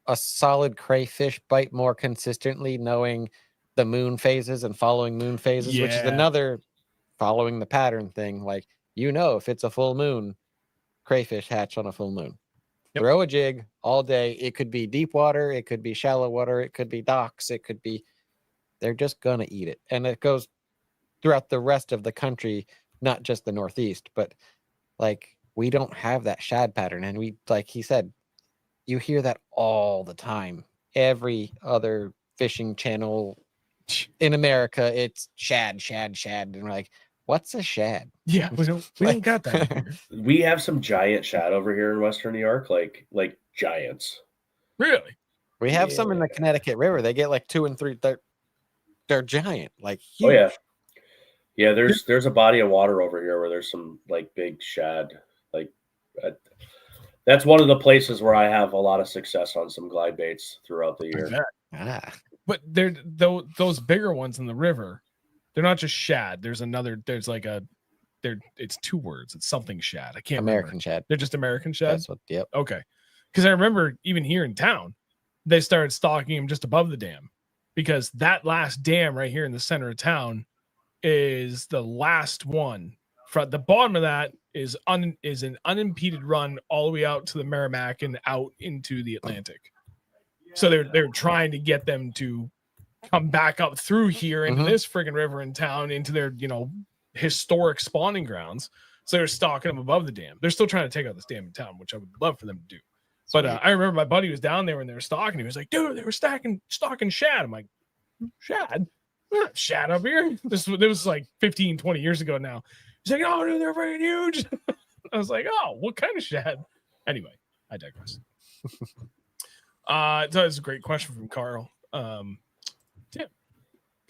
a solid crayfish bite more consistently, knowing the moon phases and following moon phases, which is another following the pattern thing. Like, you know, if it's a full moon, crayfish hatch on a full moon. Yep. Throw a jig all day. It could be deep water. It could be shallow water. It could be docks. It could be, they're just going to eat it. And it goes throughout the rest of the country, not just the Northeast, but like we don't have that shad pattern. And we, like he said, you hear that all the time. Every other fishing channel in America, it's shad. And we're like, What's a shad? Yeah, we don't got that here. We have some giant shad over here in Western New York, like giants. Really? We have some in the Connecticut River. They get like 2 and 3. They're giant, like huge. Oh yeah. Yeah, there's a body of water over here where there's some like big shad. Like that's one of the places where I have a lot of success on some glide baits throughout the year. But they're those bigger ones in the river. They're not just shad. There's like it's 2 words. It's something shad. I can't American remember. shad. They're just American shad. That's what. Yep. Okay. Because I remember even here in town, they started stocking them just above the dam, because that last dam right here in the center of town is the last one. From the bottom of that is an unimpeded run all the way out to the Merrimack and out into the Atlantic. So they're trying to get them to come back up through here into this friggin' river in town, into their historic spawning grounds. So they're stocking them above the dam. They're still trying to take out this dam in town, which I would love for them to do. But I remember my buddy was down there when they were stocking. He was like, dude, they were stocking shad. I'm like, shad? We're not shad up here. This was like 15, 20 years ago now. He's like, oh, dude, they're very huge. I was like, oh, what kind of shad? Anyway, I digress. So that's a great question from Carl. Tim,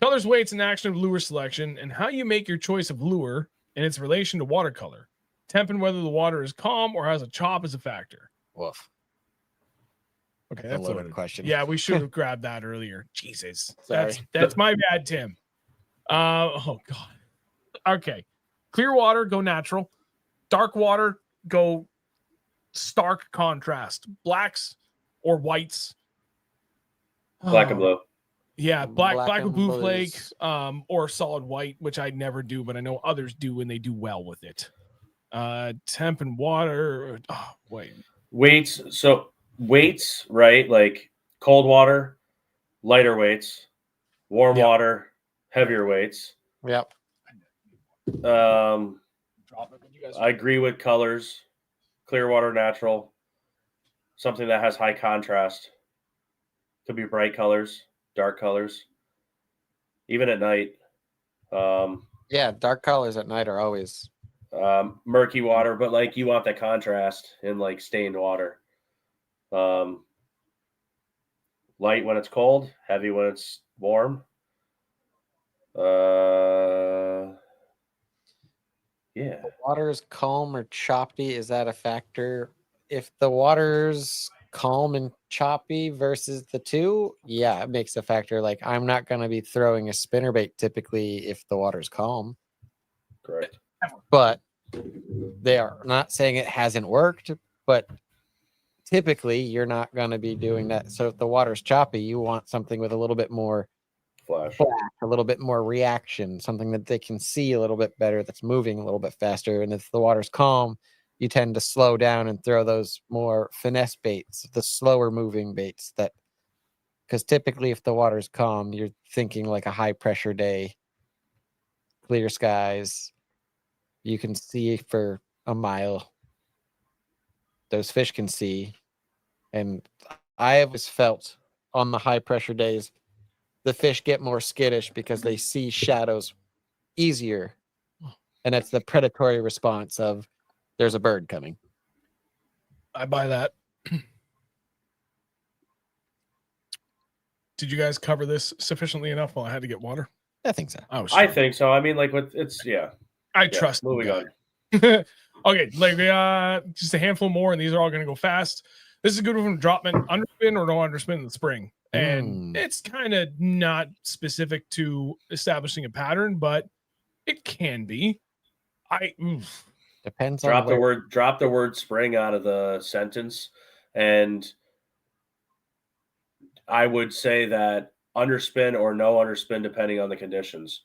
colors, weights, and action of lure selection, and how you make your choice of lure and its relation to watercolor. Temp and whether the water is calm or has a chop is a factor. Woof. Okay, that's a loaded question. Yeah, we should have grabbed that earlier. Jesus, Sorry. that's my bad, Tim. Oh god. Okay, clear water, go natural. Dark water, go stark contrast. Blacks or whites. Black and blue. Yeah, black with blue blues. flake, or solid white, which I never do, but I know others do, and they do well with it. Temp and water. Oh, wait. Weights. So weights, right? Like cold water, lighter weights, warm water, heavier weights. Yep. I agree with colors. Clear water, natural. Something that has high contrast. Could be bright colors, dark colors. Even at night. Yeah, dark colors at night are always murky water, but like you want that contrast in like stained water. Light when it's cold, heavy when it's warm. Yeah. The water is calm or choppy. Is that a factor? If the water's calm and choppy versus the 2, yeah, it makes a factor. Like I'm not going to be throwing a spinnerbait typically if the water's calm. Correct. But they are not saying it hasn't worked, but typically you're not going to be doing that. So if the water's choppy, you want something with a little bit more flash, a little bit more reaction, something that they can see a little bit better, that's moving a little bit faster. And if the water's calm, you tend to slow down and throw those more finesse baits, the slower moving baits, that because typically if the water's calm, you're thinking like a high pressure day, clear skies, you can see for a mile, those fish can see. And I always felt on the high pressure days, the fish get more skittish because they see shadows easier. And that's the predatory response of there's a bird coming. I buy that. Did you guys cover this sufficiently enough while I had to get water? I think so. I think so. I mean, like with it's I trust. Moving on. Okay, like just a handful more, and these are all going to go fast. This is a good one from Dropman. Underspin or no underspin in the spring. And it's kind of not specific to establishing a pattern, but it can be. Depends drop on drop the word spring out of the sentence, and I would say that underspin or no underspin depending on the conditions.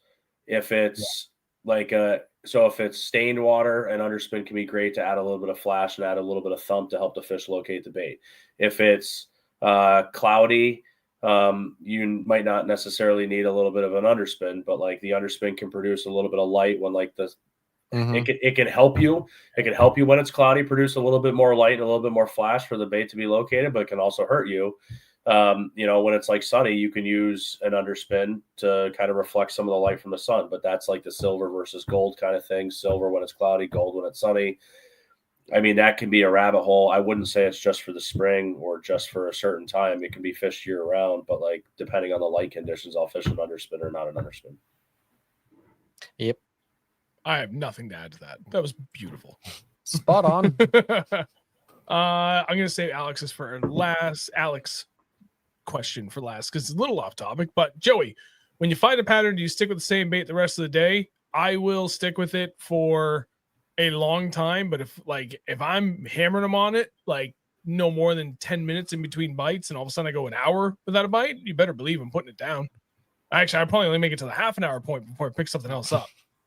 If it's if it's stained water, and underspin can be great to add a little bit of flash and add a little bit of thump to help the fish locate the bait. If it's cloudy, you might not necessarily need a little bit of an underspin, but like the underspin can produce a little bit of light when like the it can help you. It can help you when it's cloudy, produce a little bit more light and a little bit more flash for the bait to be located, but it can also hurt you When it's like sunny, you can use an underspin to kind of reflect some of the light from the sun, but that's like the silver versus gold kind of thing. Silver when it's cloudy, gold when it's sunny. I mean, that can be a rabbit hole. I wouldn't say it's just for the spring or just for a certain time. It can be fished year round, but like depending on the light conditions, I'll fish an underspin or not an underspin. Yep. I have nothing to add to that. That was beautiful. Spot on. I'm going to say Alex's for last. Alex question for last because it's a little off topic. But Joey, when you find a pattern, do you stick with the same bait the rest of the day? I will stick with it for a long time, but if I'm hammering them on it, like no more than 10 minutes in between bites, and all of a sudden I go an hour without a bite, you better believe I'm putting it down. Actually, I probably only make it to the half an hour point before I pick something else up.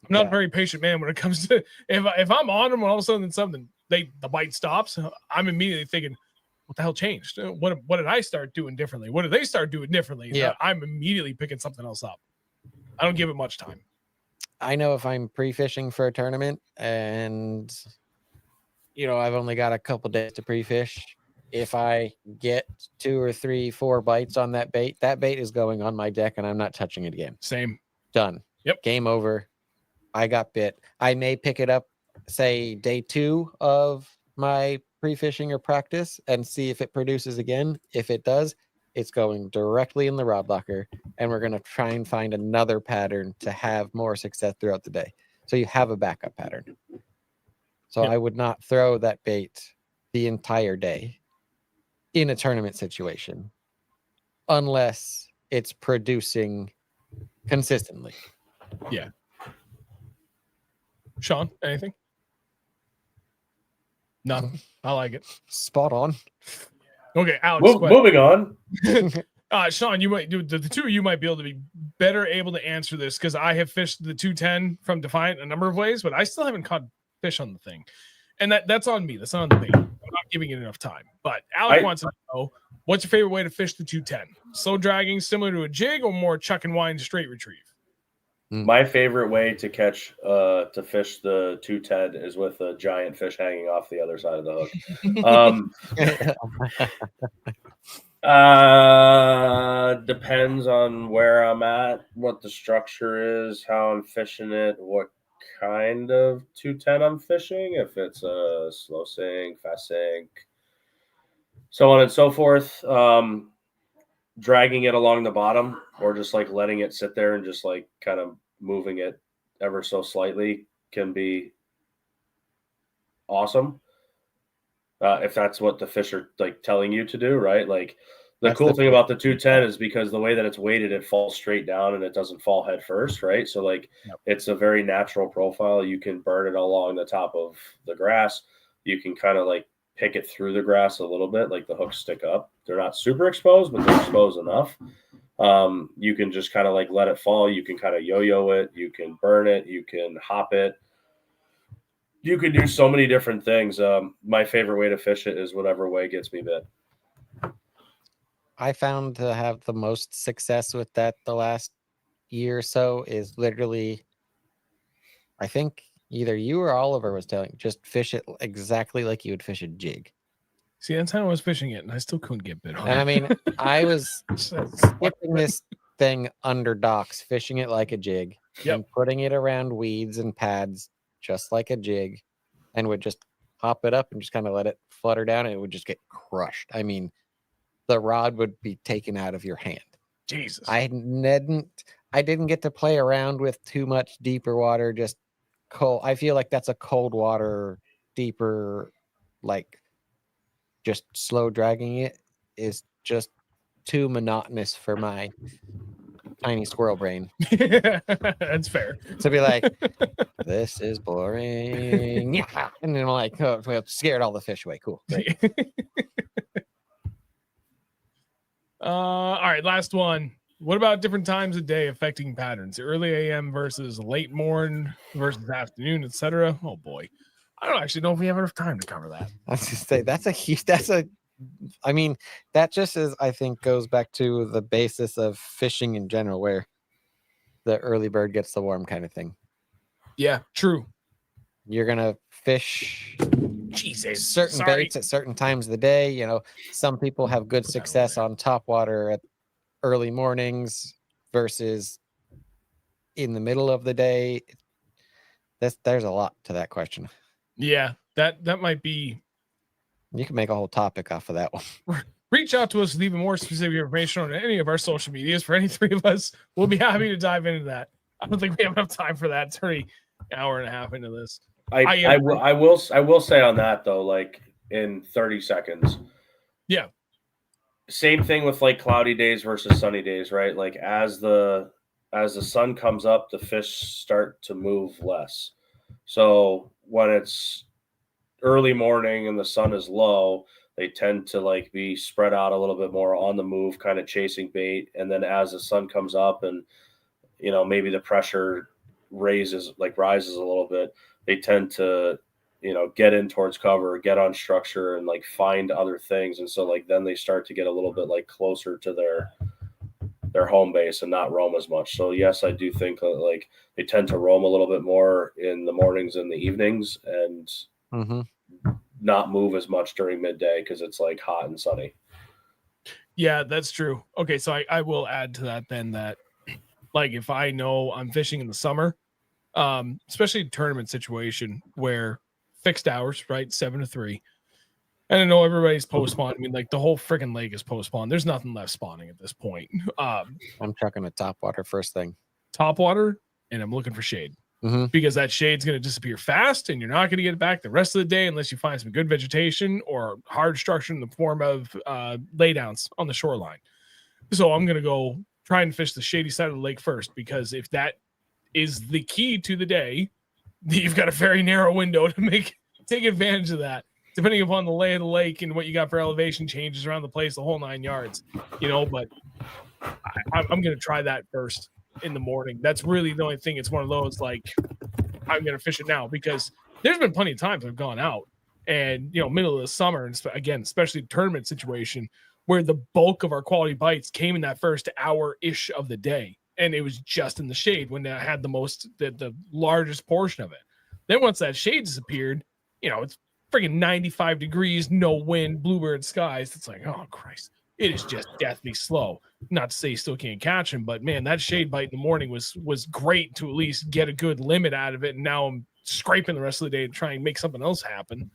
I'm not a very patient man when it comes to if I'm on them and all of a sudden the bite stops, I'm immediately thinking, what the hell changed? What did I start doing differently? What did they start doing differently? Yeah. I'm immediately picking something else up. I don't give it much time. I know if I'm pre-fishing for a tournament and I've only got a couple days to pre-fish, if I get 2 or 3, 4 bites on that bait is going on my deck and I'm not touching it again. Same. Done. Yep. Game over. I got bit. I may pick it up, say day 2 of my pre-fishing or practice and see if it produces again. If it does, it's going directly in the rod locker, and we're going to try and find another pattern to have more success throughout the day. So you have a backup pattern. So I would not throw that bait the entire day in a tournament situation unless it's producing consistently. Yeah. Sean, anything? Nothing. I like it. Spot on. Okay, Alex. Moving on. Sean, you might do the two of you might be able to be better able to answer this because I have fished the 210 from Defiant a number of ways, but I still haven't caught fish on the thing. And that's on me. That's not on the bait. I'm not giving it enough time. But Alex wants to know, what's your favorite way to fish the 210? Slow dragging, similar to a jig, or more chuck and wind straight retrieve? My favorite way to catch to fish the 210 is with a giant fish hanging off the other side of the hook. Depends on where I'm at, what the structure is, how I'm fishing it, what kind of 210 I'm fishing, if it's a slow sink, fast sink, so on and so forth. Dragging it along the bottom or just like letting it sit there and just like kind of moving it ever so slightly can be awesome. If that's what the fish are like telling you to do, right? Like the cool thing about the 210 is because the way that it's weighted, it falls straight down and it doesn't fall head first, right? So like it's a very natural profile. You can burn it along the top of the grass. You can kind of like pick it through the grass a little bit, like the hooks stick up. They're not super exposed, but they're exposed enough. You can just kind of like let it fall. You can kind of yo-yo it. You can burn it. You can hop it. You can do so many different things. My favorite way to fish it is whatever way gets me bit. I found to have the most success with that the last year or so is literally, I think either you or Oliver was telling, just fish it exactly like you would fish a jig. See, that's how I was fishing it, and I still couldn't get bit on it. And I mean, I was skipping this thing under docks, fishing it like a jig, and putting it around weeds and pads just like a jig, and would just hop it up and just kind of let it flutter down, and it would just get crushed. I mean, the rod would be taken out of your hand. Jesus. I didn't get to play around with too much deeper water, just cold. I feel like that's a cold water, deeper, like just slow dragging it is just too monotonous for my tiny squirrel brain. That's fair. To be like, this is boring. Yeah. And then I'm like, oh, well, scared all the fish away. Cool. All right, last one. What about different times of day affecting patterns? Early AM versus late morn versus afternoon, etc. Oh boy, I don't actually know if we have enough time to cover that. I was just say I mean, that just is, I think, goes back to the basis of fishing in general, where the early bird gets the worm kind of thing. Yeah, true. You're gonna fish Jesus. certain baits at certain times of the day. You know, some people have good success on top water at early mornings versus in the middle of the day. There's a lot to that question. Yeah, that might be. You can make a whole topic off of that one. Reach out to us with even more specific information on any of our social medias for any three of us. We'll be happy to dive into that. I don't think we have enough time for that. It's already an hour and a half into this. I will say on that though, like in 30 seconds. Yeah. Same thing with like cloudy days versus sunny days, right? Like as the sun comes up, the fish start to move less. So when it's early morning and the sun is low, they tend to like be spread out a little bit more on the move, kind of chasing bait. And then as the sun comes up and, you know, maybe the pressure rises a little bit, they tend to, you know, get in towards cover, get on structure and like find other things. And so like then they start to get a little bit like closer to their home base and not roam as much. So yes, I do think like they tend to roam a little bit more in the mornings and the evenings and not move as much during midday because it's like hot and sunny. Yeah, that's true. Okay, so I will add to that then that like if I know I'm fishing in the summer, especially a tournament situation where fixed hours, right, 7 to 3. And I know everybody's post spawn. I mean, like the whole freaking lake is post spawn. There's nothing left spawning at this point. I'm chucking a top water first thing. Top water, and I'm looking for shade because that shade's going to disappear fast, and you're not going to get it back the rest of the day unless you find some good vegetation or hard structure in the form of laydowns on the shoreline. So I'm going to go try and fish the shady side of the lake first because if that is the key to the day, you've got a very narrow window to take advantage of that, depending upon the lay of the lake and what you got for elevation changes around the place, the whole 9 yards, you know, but I'm going to try that first in the morning. That's really the only thing. It's one of those, like, I'm going to fish it now because there's been plenty of times I've gone out and, you know, middle of the summer, and again, especially tournament situation where the bulk of our quality bites came in that first hour-ish of the day. And it was just in the shade when I had the largest portion of it. Then once that shade disappeared, you know, it's freaking 95 degrees, no wind, bluebird skies. It's like, oh, Christ. It is just deathly slow. Not to say you still can't catch him, but, man, that shade bite in the morning was great to at least get a good limit out of it. And now I'm scraping the rest of the day to try and make something else happen.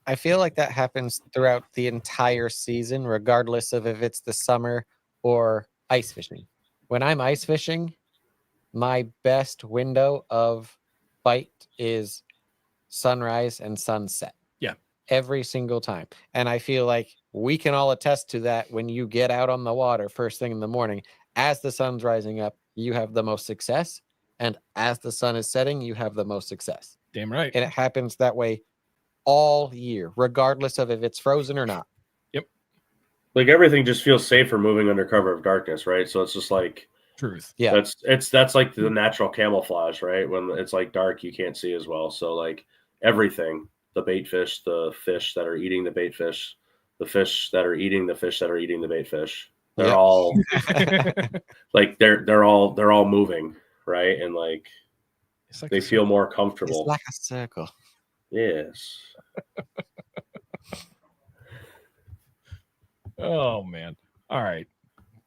I feel like that happens throughout the entire season, regardless of if it's the summer or ice fishing. When I'm ice fishing, my best window of bite is sunrise and sunset. Yeah. Every single time. And I feel like we can all attest to that when you get out on the water first thing in the morning. As the sun's rising up, you have the most success. And as the sun is setting, you have the most success. Damn right. And it happens that way all year, regardless of if it's frozen or not. Yep. Like everything just feels safer moving under cover of darkness, right? So it's just like truth. Yeah. That's like the natural camouflage, right? When it's like dark, you can't see as well. So like everything, the bait fish, the fish that are eating the bait fish, the fish that are eating the fish that are eating the bait fish, they're all like they're all moving, right? And like they feel more comfortable. It's like a circle. Yes. Oh man. All right.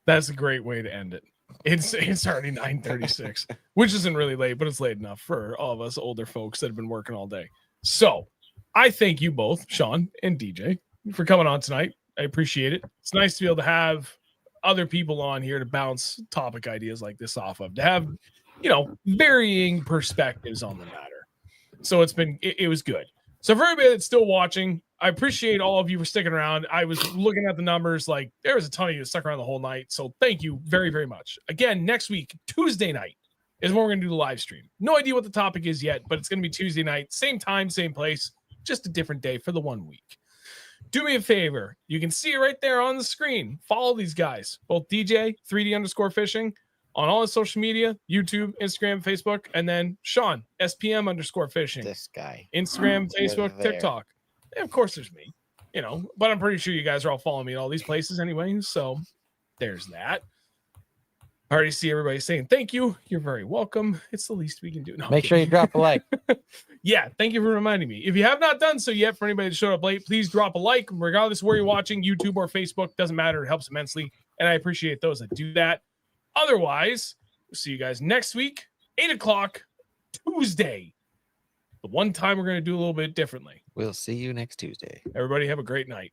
That's a great way to end it. It's already 9:36, which isn't really late, but it's late enough for all of us older folks that have been working all day. So I thank you both, Sean and DJ, for coming on tonight. I appreciate it. It's nice to be able to have other people on here to bounce topic ideas like this off of, to have, you know, varying perspectives on the matter. So it was good. So for everybody that's still watching, I appreciate all of you for sticking around. I was looking at the numbers, like there was a ton of you that stuck around the whole night. So thank you very, very much. Again, next week, Tuesday night is when we're going to do the live stream. No idea what the topic is yet, but it's going to be Tuesday night, same time, same place, just a different day for the 1 week. Do me a favor. You can see it right there on the screen. Follow these guys, both DJ, 3D_fishing, on all his social media, YouTube, Instagram, Facebook, and then Sean, SPM_fishing. This guy. Instagram, Facebook, TikTok. And of course, there's me, you know, but I'm pretty sure you guys are all following me at all these places anyway. So there's that. I already see everybody saying thank you. You're very welcome. It's the least we can do. No, I'm Make sure you kidding. drop a like. Yeah, thank you for reminding me. If you have not done so yet, for anybody that showed up late, please drop a like, regardless of where you're watching, YouTube or Facebook. Doesn't matter. It helps immensely. And I appreciate those that do that. Otherwise, we'll see you guys next week, 8 o'clock, Tuesday. The one time we're going to do a little bit differently. We'll see you next Tuesday. Everybody have a great night.